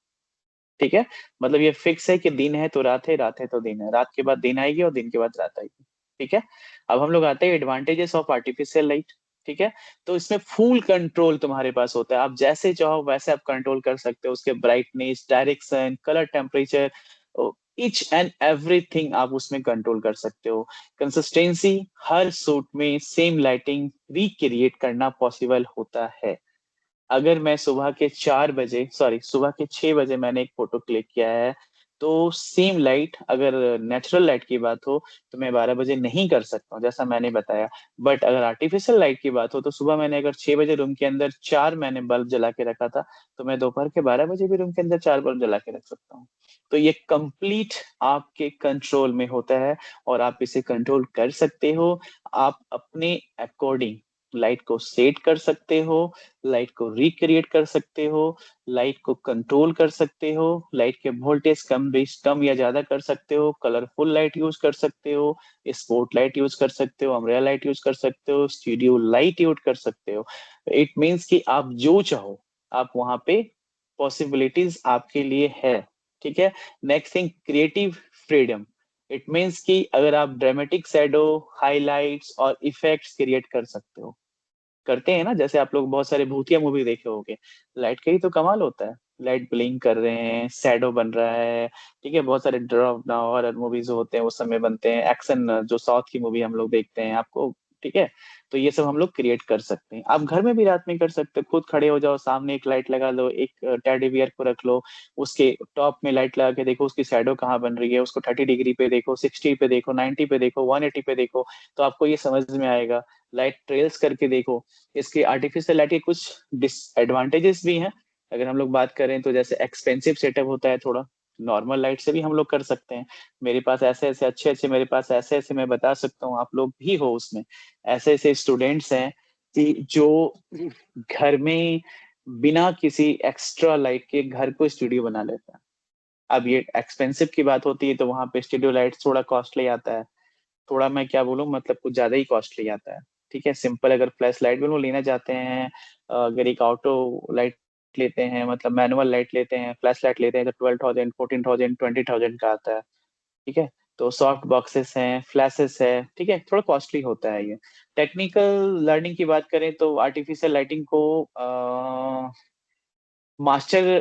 ठीक है। मतलब ये फिक्स है कि दिन है तो रात है, रात है तो दिन है, रात के बाद दिन आएगी और दिन के बाद रात आएगी। ठीक है। अब हम लोग आते हैं एडवांटेजेस ऑफ आर्टिफिशियल लाइट। ठीक है। तो इसमें फुल कंट्रोल तुम्हारे पास होता है, आप जैसे चाहो वैसे आप कंट्रोल कर सकते हो, उसके brightness, direction, colour temperature, each and everything आप उसमें कंट्रोल कर सकते हो। कंसिस्टेंसी, हर सूट में सेम लाइटिंग रिक्रिएट करना पॉसिबल होता है। अगर मैं सुबह के 6 बजे मैंने एक फोटो क्लिक किया है, तो सेम लाइट अगर नेचुरल लाइट की बात हो तो मैं 12 बजे नहीं कर सकता हूँ, जैसा मैंने बताया। बट अगर आर्टिफिशियल लाइट की बात हो तो सुबह मैंने अगर 6 बजे रूम के अंदर चार मैंने बल्ब जला के रखा था, तो मैं दोपहर के 12 बजे भी रूम के अंदर चार बल्ब जला के रख सकता हूँ। तो ये कंप्लीट आपके कंट्रोल में होता है और आप इसे कंट्रोल कर सकते हो। आप अपने अकॉर्डिंग लाइट को सेट कर सकते हो, लाइट को रिक्रिएट कर सकते हो, लाइट को कंट्रोल कर सकते हो, लाइट के वोल्टेज कम या ज्यादा कर सकते हो, कलरफुल लाइट यूज कर सकते हो, स्पॉट लाइट यूज कर सकते हो, अम्ब्रेला लाइट यूज कर सकते हो, स्टूडियो लाइट यूज कर सकते हो। इट मीन्स कि आप जो चाहो आप वहां पे पॉसिबिलिटीज आपके लिए है। ठीक है। Next thing, creative freedom. It means कि अगर आप ड्रामेटिक शैडो, हाइलाइट्स और इफेक्ट्स क्रिएट कर सकते हो, करते हैं ना, जैसे आप लोग बहुत सारे भूतिया मूवी देखे होंगे, लाइट का ही तो कमाल होता है। लाइट ब्लिंक कर रहे हैं, शैडो बन रहा है। ठीक है। बहुत सारे ड्रामा हॉरर मूवीज होते हैं उस समय बनते हैं, एक्शन जो साउथ की मूवी हम लोग देखते हैं आपको। ठीक है। तो ये सब हम लोग क्रिएट कर सकते हैं, आप घर में भी रात में कर सकते हो, खुद खड़े हो जाओ, सामने एक लाइट लगा लो, एक टेडी बियर को रख लो, उसके टॉप में लाइट लगा के देखो उसकी शैडो कहाँ बन रही है, उसको 30 डिग्री पे देखो, 60 पे देखो, 90 पे देखो, 180 पे देखो, तो आपको ये समझ में आएगा। लाइट ट्रेल्स करके देखो। इसके आर्टिफिशियल लाइट के कुछ डिसएडवांटेजेस भी हैं। अगर हम लोग बात करें तो जैसे एक्सपेंसिव सेटअप होता है थोड़ा, नॉर्मल लाइट से भी हम लोग कर सकते हैं। मेरे पास ऐसे ऐसे अच्छे अच्छे मेरे पास ऐसे ऐसे मैं बता सकता हूँ, आप लोग भी हो उसमें, ऐसे ऐसे स्टूडेंट्स हैं कि जो घर में बिना किसी एक्स्ट्रा लाइट के घर को स्टूडियो बना लेते हैं। अब ये एक्सपेंसिव की बात होती है तो वहां पे स्टूडियो लाइट थोड़ा कॉस्टली आता है, थोड़ा मैं क्या बोलूँ, मतलब कुछ ज्यादा ही कॉस्टली आता है। ठीक है। सिंपल अगर फ्लैश लाइट भी लोग लेना चाहते हैं, अगर एक ऑटो लाइट लेते हैं, मतलब मैनुअल लाइट लेते हैं, फ्लैश लाइट लेते हैं, तो 12,000, 14,000, 20,000 का आता है। ठीक है। तो सॉफ्ट बॉक्सेस हैं, फ्लैशेस है, ठीक है, थोड़ा कॉस्टली होता है ये। टेक्निकल लर्निंग की बात करें तो आर्टिफिशियल लाइटिंग को मास्टर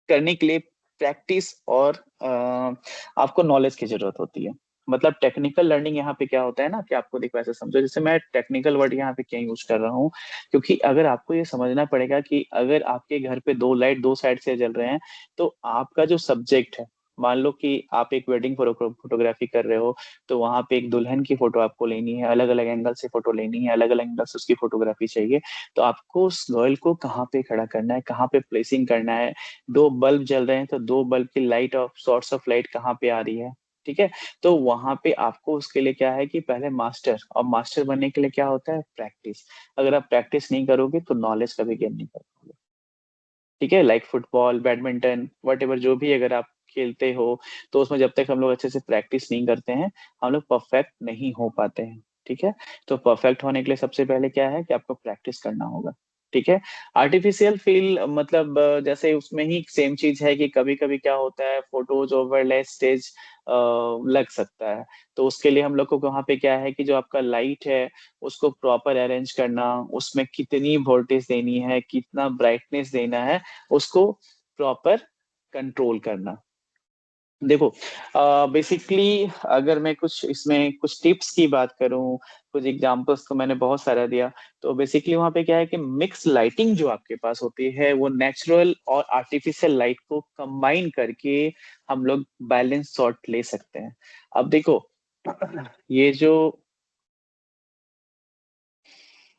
करने के लिए प्रैक्टिस और आपको नॉलेज की जरूरत होती है। मतलब टेक्निकल लर्निंग यहाँ पे क्या होता है ना, कि आपको देखो ऐसे समझो, जैसे मैं टेक्निकल वर्ड यहाँ पे क्या यूज कर रहा हूँ, क्योंकि अगर आपको ये समझना पड़ेगा कि अगर आपके घर पे दो लाइट दो साइड से जल रहे हैं, तो आपका जो सब्जेक्ट है, मान लो कि आप एक वेडिंग फोटोग्राफी कर रहे हो, तो वहां पे एक दुल्हन की फोटो आपको लेनी है, अलग अलग एंगल से फोटो लेनी है, अलग अलग एंगल से उसकी फोटोग्राफी चाहिए। तो आपको उस गर्ल को कहाँ पे खड़ा करना है, कहाँ पे प्लेसिंग करना है, दो बल्ब जल रहे हैं तो दो बल्ब की light of source of light कहाँ पे आ रही है। ठीक है। तो वहां पे आपको उसके लिए क्या है कि पहले मास्टर, और मास्टर बनने के लिए क्या होता है, प्रैक्टिस। अगर आप प्रैक्टिस नहीं करोगे तो नॉलेज कभी गेन नहीं कर पाओगे। ठीक है। Like football, badminton, what ever जो भी अगर आप खेलते हो, तो उसमें जब तक हम लोग अच्छे से प्रैक्टिस नहीं करते हैं, हम लोग परफेक्ट नहीं हो पाते हैं। ठीक है। तो परफेक्ट होने के लिए सबसे पहले क्या है कि आपको प्रैक्टिस करना होगा। ठीक है। आर्टिफिशियल फील मतलब जैसे उसमें ही सेम चीज है कि कभी कभी क्या होता है, फोटोज ओवरले स्टेज लग सकता है। तो उसके लिए हम लोग को वहाँ पे क्या है कि जो आपका लाइट है उसको प्रॉपर अरेंज करना, उसमें कितनी वोल्टेज देनी है, कितना ब्राइटनेस देना है, उसको प्रॉपर कंट्रोल करना। देखो, बेसिकली अगर मैं कुछ इसमें कुछ टिप्स की बात करूं, कुछ एग्जांपल्स तो मैंने बहुत सारा दिया। तो बेसिकली वहां पे क्या है कि मिक्स लाइटिंग जो आपके पास होती है, वो नेचुरल और आर्टिफिशियल लाइट को कंबाइन करके हम लोग बैलेंस शॉट ले सकते हैं। अब देखो, ये जो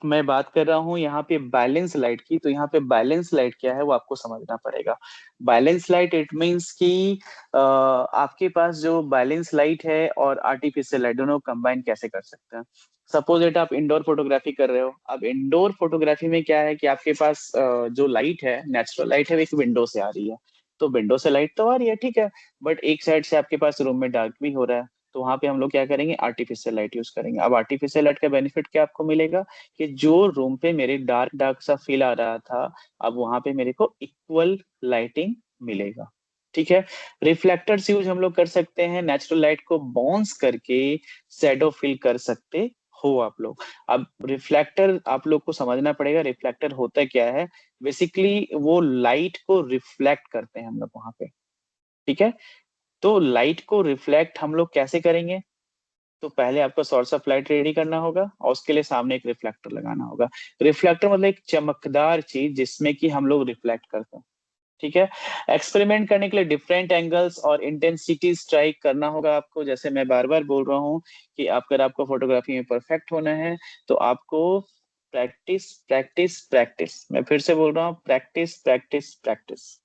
मैं बात कर रहा हूँ यहाँ पे बैलेंस लाइट की। तो यहाँ पे बैलेंस लाइट क्या है वो आपको समझना पड़ेगा। बैलेंस लाइट इट मीन्स कि आपके पास जो बैलेंस लाइट है और आर्टिफिशियल लाइट दोनों कंबाइन कैसे कर सकते हैं। सपोज इट आप इंडोर फोटोग्राफी कर रहे हो। अब इंडोर फोटोग्राफी में क्या है कि आपके पास जो लाइट है, नेचुरल लाइट है, वो एक विंडो से आ रही है। तो विंडो से लाइट तो आ रही है, ठीक है, बट एक साइड से आपके पास रूम में डार्क भी हो रहा है। तो वहां पे हम लोग क्या करेंगे, आर्टिफिशियल लाइट यूज करेंगे। अब आर्टिफिशियल लाइट का बेनिफिट क्या आपको मिलेगा कि जो रूम पे मेरे डार्क डार्क सा फील आ रहा था, अब वहां पे मेरे को इक्वल लाइटिंग मिलेगा। ठीक है। रिफ्लेक्टर्स यूज हम लोग कर सकते हैं, नेचुरल लाइट को बाउंस करके शैडो फिल कर सकते हो आप लोग। अब रिफ्लेक्टर आप लोग को समझना पड़ेगा, रिफ्लेक्टर होता क्या है। बेसिकली वो लाइट को रिफ्लेक्ट करते हैं हम लोग वहां पे। ठीक है। तो लाइट को रिफ्लेक्ट हम लोग कैसे करेंगे। तो पहले आपको सोर्स ऑफ लाइट रेडी करना होगा और उसके लिए सामने एक रिफ्लेक्टर लगाना होगा। रिफ्लेक्टर मतलब एक चमकदार चीज जिसमें कि हम लोग रिफ्लेक्ट करते हैं। ठीक है। एक्सपेरिमेंट करने के लिए डिफरेंट एंगल्स और इंटेंसिटी स्ट्राइक करना होगा आपको। जैसे मैं बार बार बोल रहा हूँ कि अगर आपको फोटोग्राफी में परफेक्ट होना है तो आपको प्रैक्टिस प्रैक्टिस प्रैक्टिस, मैं फिर से बोल रहा हूँ, प्रैक्टिस प्रैक्टिस प्रैक्टिस,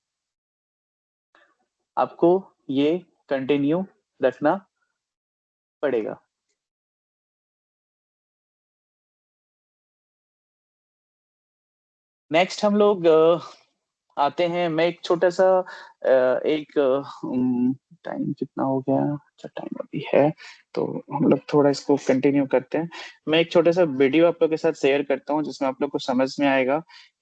आपको ये कंटिन्यू रखना पड़ेगा। नेक्स्ट हम लोग आते हैं। मैं एक छोटा सा एक टाइम कितना हो गया, अच्छा टाइम अभी है, तो हम लोग थोड़ा इसको कंटिन्यू करते हैं। मैं एक छोटा सा वीडियो आप लोग के साथ शेयर करता हूँ जिसमें आप लोग को समझ में आएगा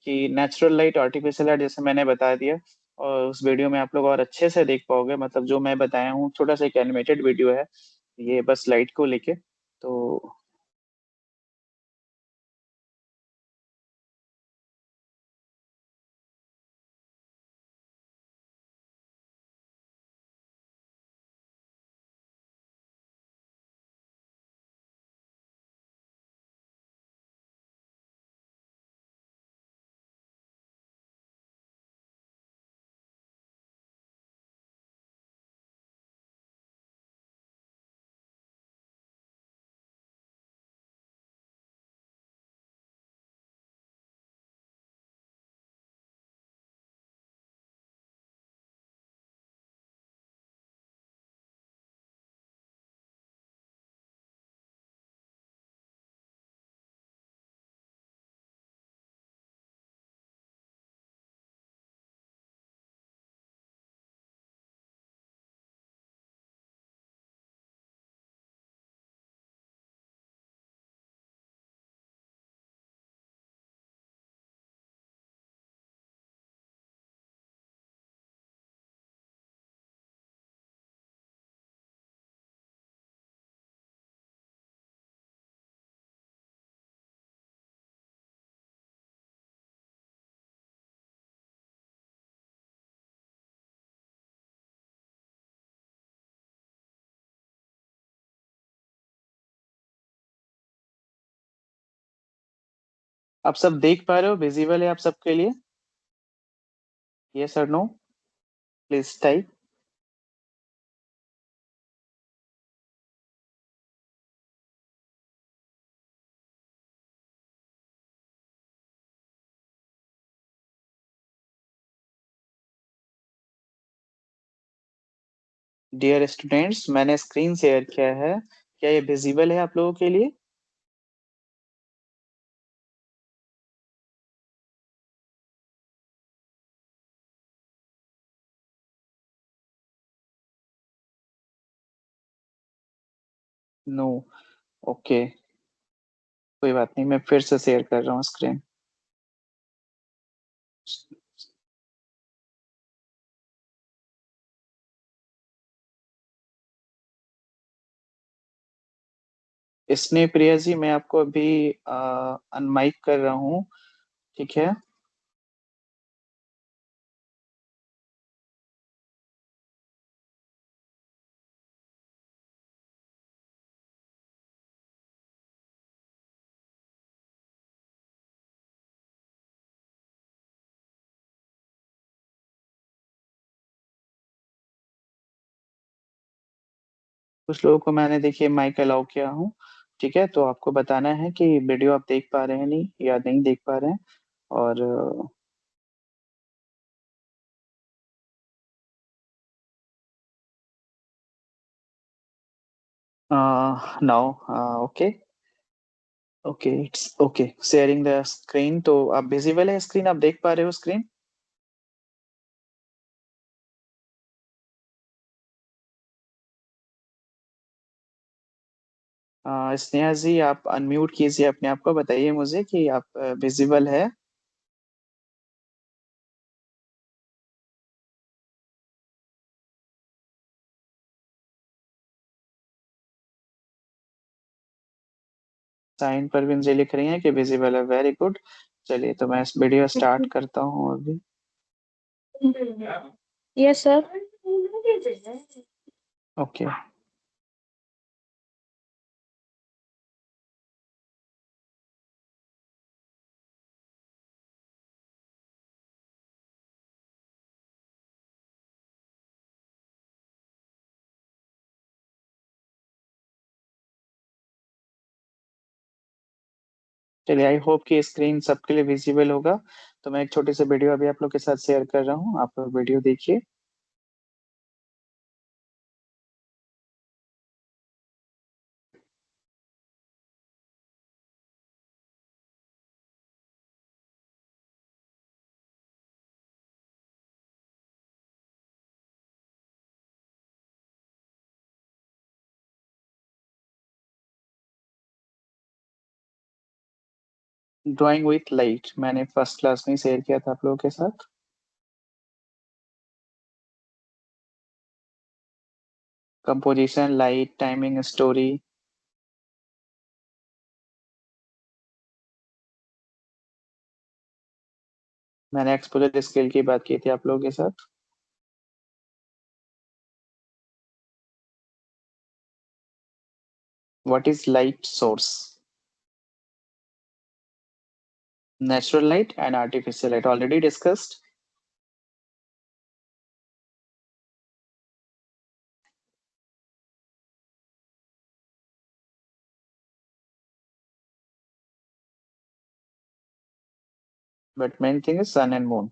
कि नेचुरल लाइट आर्टिफिशियल लाइट जैसे मैंने बता दिया। और उस वीडियो में आप लोग और अच्छे से देख पाओगे, मतलब जो मैं बताया हूँ छोटा सा एक एनिमेटेड वीडियो है ये, बस लाइट को लेके। तो आप सब देख पा रहे हो, विजिबल है आप सबके लिए? यस और no, please type. Dear students, मैंने स्क्रीन शेयर किया है, क्या ये विजिबल है आप लोगों के लिए? नो। ओके, कोई बात नहीं, मैं फिर से शेयर कर रहा हूँ स्क्रीन। इसने प्रिया जी, मैं आपको अभी अनमाइक कर रहा हूँ। ठीक है। कुछ लोगों को मैंने देखिए माइक अलाउ किया हूँ। ठीक है, तो आपको बताना है कि वीडियो आप देख पा रहे हैं नहीं या नहीं देख पा रहे हैं। और now okay. Okay, it's okay sharing the screen. तो आप विजिबल है स्क्रीन, आप देख पा रहे हो स्क्रीन? स्नेहा जी, आप अनम्यूट कीजिए अपने आप को, बताइए मुझे कि आप विजिबल है। साइन परवीन जी लिख रही हैं कि विजिबल है, वेरी गुड। चलिए, तो मैं इस वीडियो स्टार्ट करता हूँ अभी। Yes sir. ओके। चलिए, आई होप कि स्क्रीन सबके लिए विजिबल होगा। तो मैं एक छोटी सी वीडियो अभी आप लोग के साथ शेयर कर रहा हूँ, आप लोग वीडियो देखिए। ड्राइंग विथ लाइट मैंने फर्स्ट क्लास में शेयर किया था आप लोगों के साथ। Composition, light, timing, story. मैंने एक्सपोजर स्केल की बात की थी आप लोगों के साथ। What is light source? Natural light and artificial light already discussed. But main thing is sun and moon.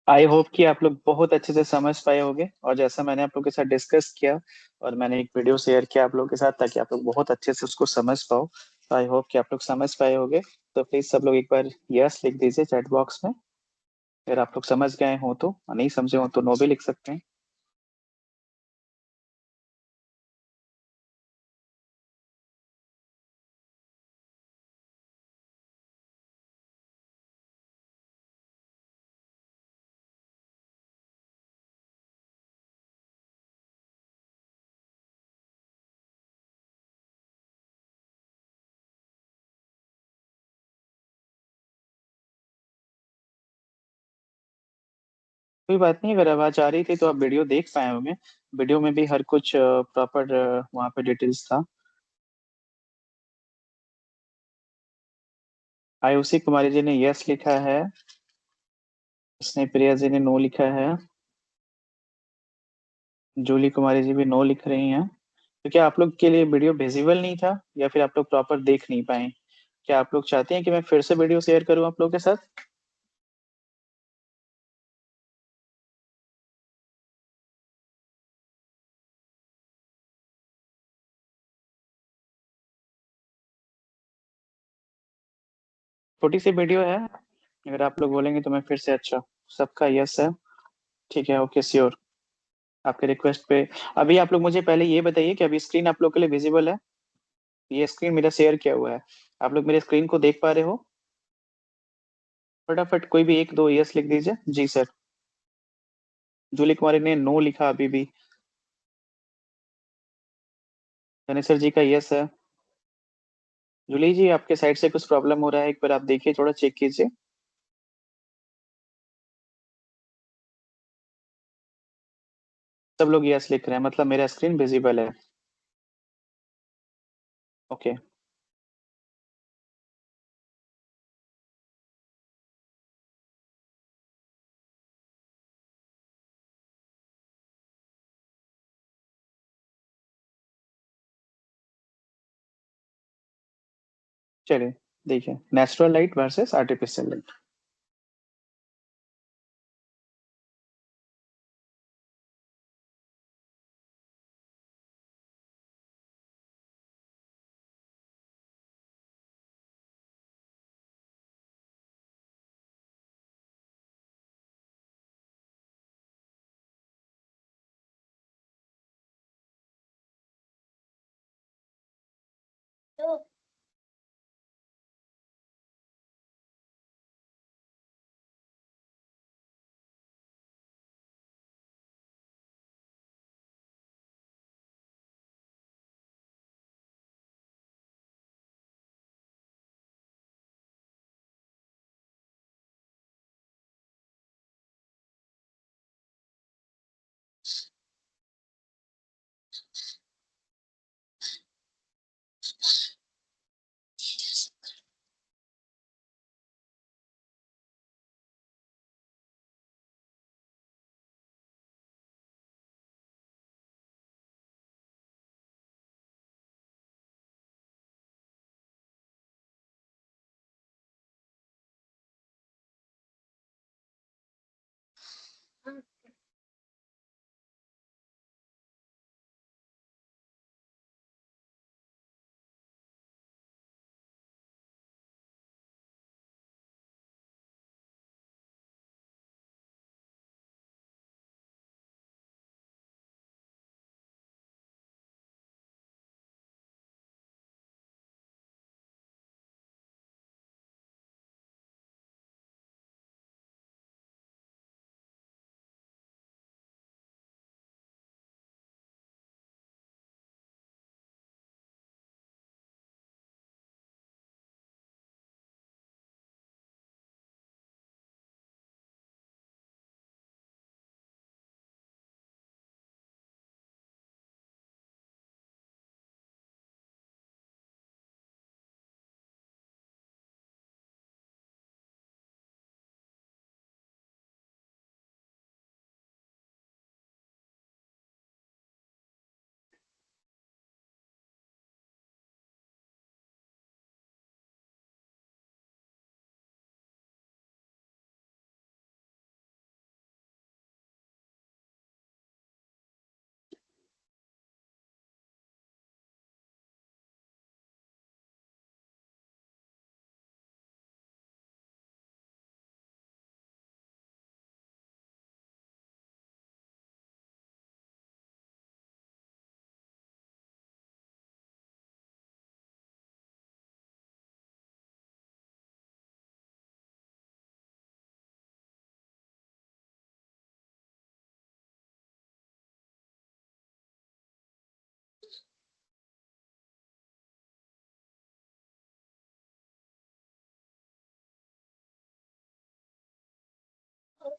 I hope कि आप लोग बहुत अच्छे से समझ पाए होंगे, और जैसा मैंने आप लोग के साथ डिस्कस किया और मैंने एक वीडियो शेयर किया आप लोगों के साथ ताकि आप लोग बहुत अच्छे से उसको समझ पाओ, तो आई होप कि आप लोग समझ पाए होंगे। तो प्लीज सब लोग एक बार यस लिख दीजिए चैट बॉक्स में, अगर आप लोग समझ गए हो तो, और नहीं समझे हो तो नो भी लिख सकते हैं। कोई बात नहीं, अगर आवाज आ रही थी तो आप वीडियो देख पाए होंगे। वीडियो में भी हर कुछ प्रॉपर वहाँ पे डिटेल्स था। आयुषी कुमारी जी ने यस लिखा है, स्नेह प्रिया जी ने नो लिखा है, जूली कुमारी जी भी नो लिख रही हैं। तो क्या आप लोग के लिए वीडियो विजिबल नहीं था, या फिर आप लोग प्रॉपर देख नहीं पाए? क्या आप लोग चाहते हैं कि मैं फिर से वीडियो शेयर करूं आप लोगों के साथ? 40 सी वीडियो है, अगर आप लोग बोलेंगे तो मैं फिर से, अच्छा सबका यस है, ठीक है, ओके श्योर, आपके रिक्वेस्ट पे। अभी आप लोग मुझे पहले ये बताइए कि अभी स्क्रीन आप लोग के लिए विजिबल है? ये स्क्रीन मेरा शेयर किया हुआ है, आप लोग मेरे स्क्रीन को देख पा रहे हो? फटाफट कोई भी एक दो यस लिख दीजिए। जी सर। जूली कुमारी ने नो लिखा अभी भी। गणेश जी का यस है। जूली जी आपके साइड से कुछ प्रॉब्लम हो रहा है, एक बार आप देखिए, थोड़ा चेक कीजिए। सब लोग यस लिख रहे हैं, मतलब मेरा स्क्रीन विजिबल है। ओके। चलिए देखिए, natural light versus artificial light.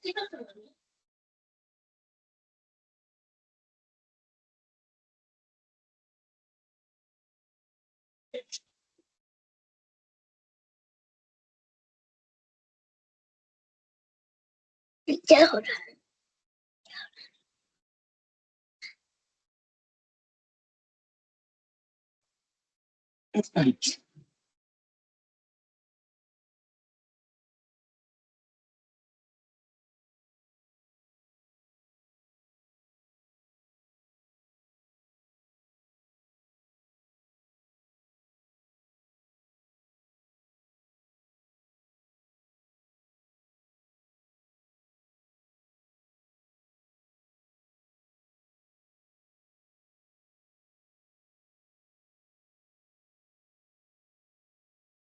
क्या हो रहा है?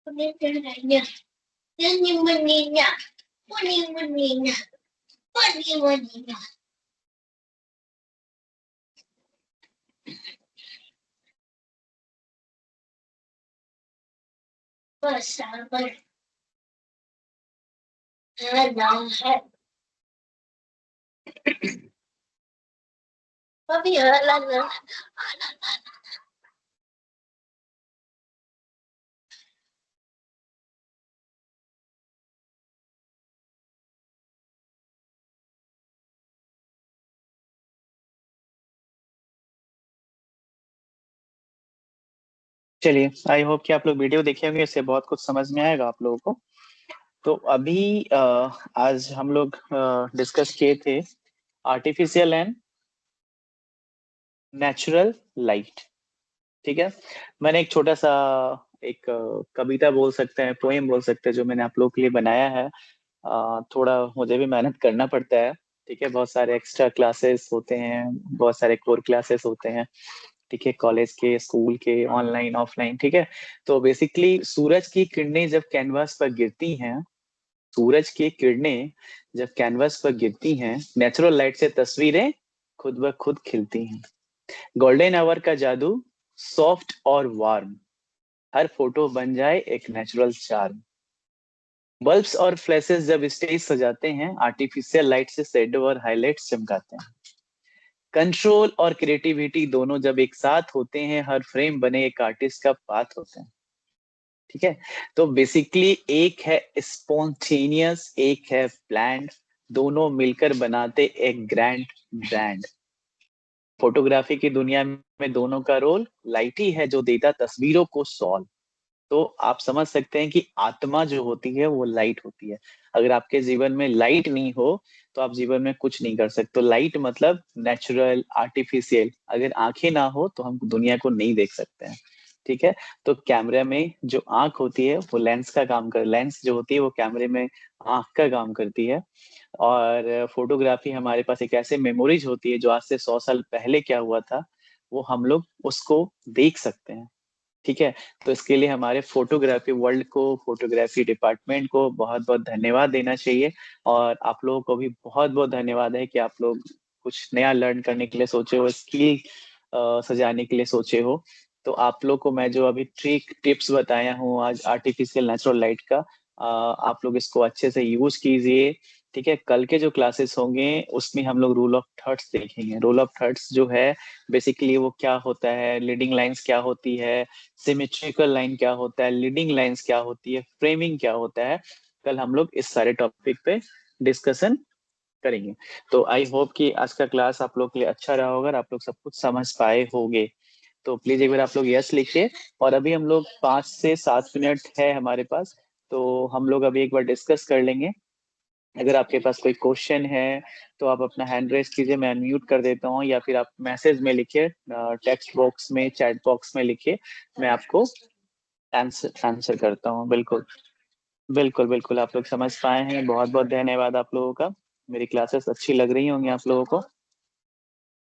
Menina, menina, menina, menina. Bersabar, tenang. Tapi halang. चलिए, आई होप कि आप लोग वीडियो देखे होंगे, इससे बहुत कुछ समझ में आएगा आप लोगों को। तो अभी आज हम लोग डिस्कस किए थे आर्टिफिशियल एंड नेचुरल लाइट। ठीक है। मैंने एक छोटा सा एक कविता बोल सकते हैं, पोएम बोल सकते हैं, जो मैंने आप लोगों के लिए बनाया है। थोड़ा मुझे भी मेहनत करना पड़ता है। ठीक है, बहुत सारे एक्स्ट्रा क्लासेस होते हैं, बहुत सारे कोर क्लासेस होते हैं। ठीक है, कॉलेज के, स्कूल के, ऑनलाइन ऑफलाइन। ठीक है। तो बेसिकली सूरज की किरणें जब कैनवास पर गिरती हैं, सूरज की किरणें जब कैनवास पर गिरती हैं, नेचुरल लाइट से तस्वीरें खुद ब खुद खिलती हैं। गोल्डन आवर का जादू, सॉफ्ट और वार्म, हर फोटो बन जाए एक नेचुरल चार्म। बल्ब्स और फ्लैशेस जब स्टेज सजाते हैं, आर्टिफिशियल लाइट से शेडो और हाईलाइट्स चमकाते हैं। कंट्रोल और क्रिएटिविटी दोनों जब एक साथ होते हैं, हर फ्रेम बने एक आर्टिस्ट का पाथ होते हैं। ठीक है। तो बेसिकली एक है स्पॉन्टेनियस, एक है प्लान्ड, दोनों मिलकर बनाते एक ग्रैंड ब्रांड। फोटोग्राफी की दुनिया में दोनों का रोल, लाइट ही है जो देता तस्वीरों को सॉल्व। तो आप समझ सकते हैं कि आत्मा जो होती है वो लाइट होती है। अगर आपके जीवन में लाइट नहीं हो तो आप जीवन में कुछ नहीं कर सकते। तो लाइट मतलब नेचुरल, आर्टिफिशियल। अगर आंखें ना हो तो हम दुनिया को नहीं देख सकते हैं। ठीक है। तो कैमरा में जो आंख होती है वो लेंस का काम कर, लेंस जो होती है वो कैमरे में आंख का काम करती है। और फोटोग्राफी हमारे पास एक ऐसे मेमोरीज होती है जो आज से 100 साल पहले क्या हुआ था वो हम लोग उसको देख सकते हैं। ठीक है। तो इसके लिए हमारे फोटोग्राफी वर्ल्ड को, फोटोग्राफी डिपार्टमेंट को बहुत बहुत धन्यवाद देना चाहिए। और आप लोगों को भी बहुत बहुत धन्यवाद है कि आप लोग कुछ नया लर्न करने के लिए सोचे हो, स्किल सजाने के लिए सोचे हो। तो आप लोग को मैं जो अभी ट्रिक टिप्स बताया हूँ आज आर्टिफिशियल नेचुरल लाइट का, आप लोग इसको अच्छे से यूज कीजिए। ठीक है। कल के जो क्लासेस होंगे उसमें हम लोग रूल ऑफ थर्ड्स देखेंगे। रूल ऑफ थर्ड्स जो है बेसिकली वो क्या होता है, लीडिंग लाइंस क्या होती है, सिमेट्रिकल लाइन क्या होता है, लीडिंग लाइंस क्या होती है, फ्रेमिंग क्या होता है, कल हम लोग इस सारे टॉपिक पे डिस्कशन करेंगे। तो आई होप कि आज का क्लास आप लोग के लिए अच्छा रहा होगा और आप लोग सब कुछ समझ पाए होंगे। तो प्लीज एक बार आप लोग यस लिखिए। और अभी हम लोग 5 से 7 मिनट है हमारे पास, तो हम लोग अभी एक बार डिस्कस कर लेंगे। अगर आपके पास कोई क्वेश्चन है तो आप अपना हैंड रेस कीजिए, मैं अनम्यूट कर देता हूँ, या फिर आप मैसेज में लिखिए, टेक्स्ट बॉक्स में, चैट बॉक्स में लिखिए, मैं आपको आंसर आंसर करता हूँ। बिल्कुल बिल्कुल बिल्कुल, आप लोग समझ पाए हैं, बहुत बहुत धन्यवाद आप लोगों का। मेरी क्लासेस अच्छी लग रही होंगी आप लोगों को।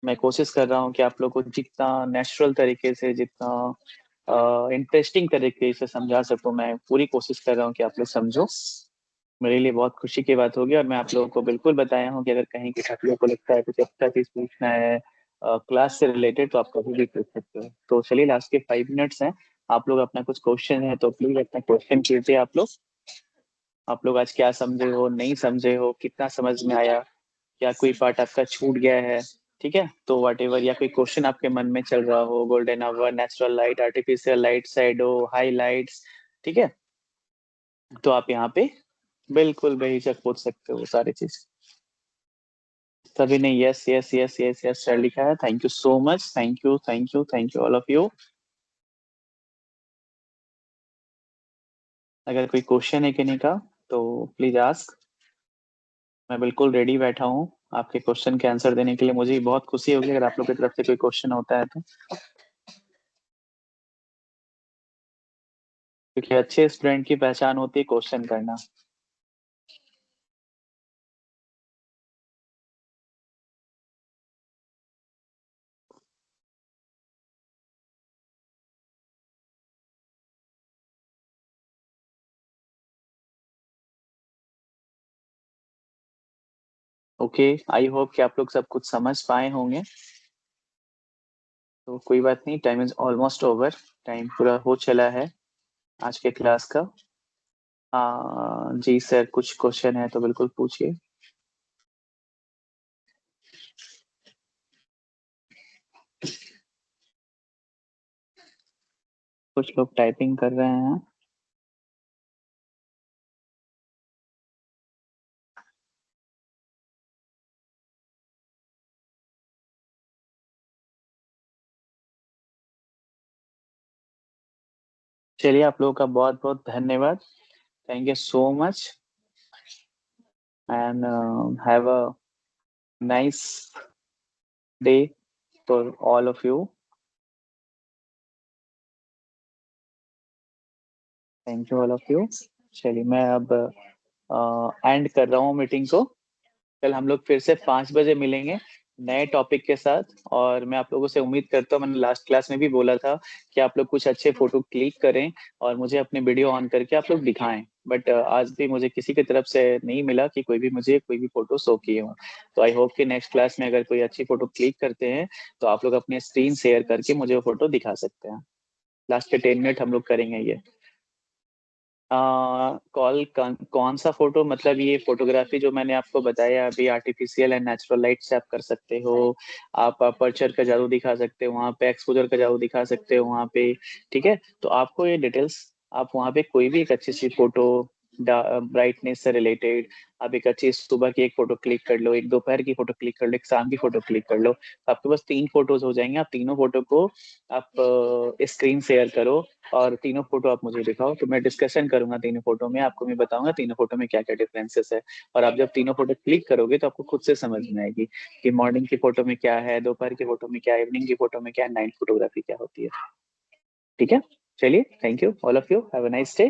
मैं कोशिश कर रहा हूँ कि आप लोग को जितना नेचुरल तरीके से, जितना इंटरेस्टिंग तरीके से समझा सकूं, मैं पूरी कोशिश कर रहा हूँ कि आप लोग समझो। मेरे लिए बहुत खुशी की बात होगी। और मैं आप लोगों को बिल्कुल बताया हूँ कि अगर कहीं कुछ आप लोगों को लगता है कुछ एक्स्ट्रा चीज पूछना है क्लास से रिलेटेड, तो आप कभी भी पूछ सकते हो। तो चलिए, लास्ट के 5 मिनट्स हैं, आप लोग अपना कुछ क्वेश्चन है तो प्लीज अपना क्वेश्चन कीजिए आप लोग। आप लोग आज क्या समझे हो, नहीं समझे हो, कितना समझ में आया, क्या कोई पार्ट आपका छूट गया है। ठीक है, तो वट एवर, या कोई क्वेश्चन आपके मन में चल रहा हो, golden hour, natural light, artificial light, shadow, highlights, ठीक है, तो आप यहाँ पे बिल्कुल बेहिचक पूछ सकते हो सारी चीज। सभी ने yes yes yes yes yes sir लिखा है, thank you so much, thank you thank you thank you all of you. अगर कोई क्वेश्चन है किन्हीं का तो प्लीज आस्क, मैं बिल्कुल रेडी बैठा हूँ आपके क्वेश्चन के आंसर देने के लिए। मुझे भी बहुत खुशी होगी अगर आप लोग की तरफ से कोई क्वेश्चन होता है तो, क्योंकि अच्छे स्टूडेंट की पहचान होती है क्वेश्चन करना। ओके, आई होप कि आप लोग सब कुछ समझ पाए होंगे। तो कोई बात नहीं, time is almost over, time पूरा हो चला है आज के क्लास का। जी सर, कुछ क्वेश्चन है तो बिल्कुल पूछिए। कुछ लोग टाइपिंग कर रहे हैं। चलिए, आप लोगों का बहुत बहुत धन्यवाद, thank you so much, and have a nice day for all of you. Thank you all of you. चलिए, मैं अब एंड कर रहा हूँ मीटिंग को। कल हम लोग फिर से 5 बजे मिलेंगे नए टॉपिक के साथ। और मैं आप लोगों से उम्मीद करता हूँ, मैंने लास्ट क्लास में भी बोला था कि आप लोग कुछ अच्छे फोटो क्लिक करें और मुझे अपने वीडियो ऑन करके आप लोग दिखाएं। बट आज भी मुझे किसी की तरफ से नहीं मिला कि कोई भी मुझे कोई भी फोटो शो किए हो। तो आई होप कि नेक्स्ट क्लास में अगर कोई अच्छी फोटो क्लिक करते हैं तो आप लोग अपनी स्क्रीन शेयर करके मुझे वो फोटो दिखा सकते हैं। लास्ट के 10 मिनट हम लोग करेंगे ये। कॉल कौन सा फोटो, मतलब ये फोटोग्राफी जो मैंने आपको बताया अभी, आर्टिफिशियल एंड नेचुरल लाइट से आप कर सकते हो। आप अपर्चर का जादू दिखा सकते हो वहाँ पे, एक्सपोजर का जादू दिखा सकते हो वहाँ पे। ठीक है, तो आपको ये डिटेल्स, आप वहाँ पे कोई भी एक अच्छी सी फोटो ब्राइटनेस से रिलेटेड, आप एक अच्छी सुबह की एक फोटो क्लिक कर लो, एक दोपहर की फोटो क्लिक कर लो, एक शाम की फोटो क्लिक कर लो, तो आपके पास 3 फोटोज हो जाएंगे। आप तीनों फोटो को आप स्क्रीन शेयर करो और तीनों फोटो आप मुझे दिखाओ, तो मैं डिस्कशन करूंगा तीनों फोटो में, आपको मैं बताऊंगा तीनों फोटो में क्या क्या डिफरेंसेस है। और आप जब तीनों फोटो क्लिक करोगे तो आपको खुद से समझ में आएगी कि मॉर्निंग की फोटो में क्या है, दोपहर की फोटो में क्या है, इवनिंग की फोटो में क्या है, नाइट फोटोग्राफी क्या होती है। ठीक है, चलिए, thank you all of you, have a nice day.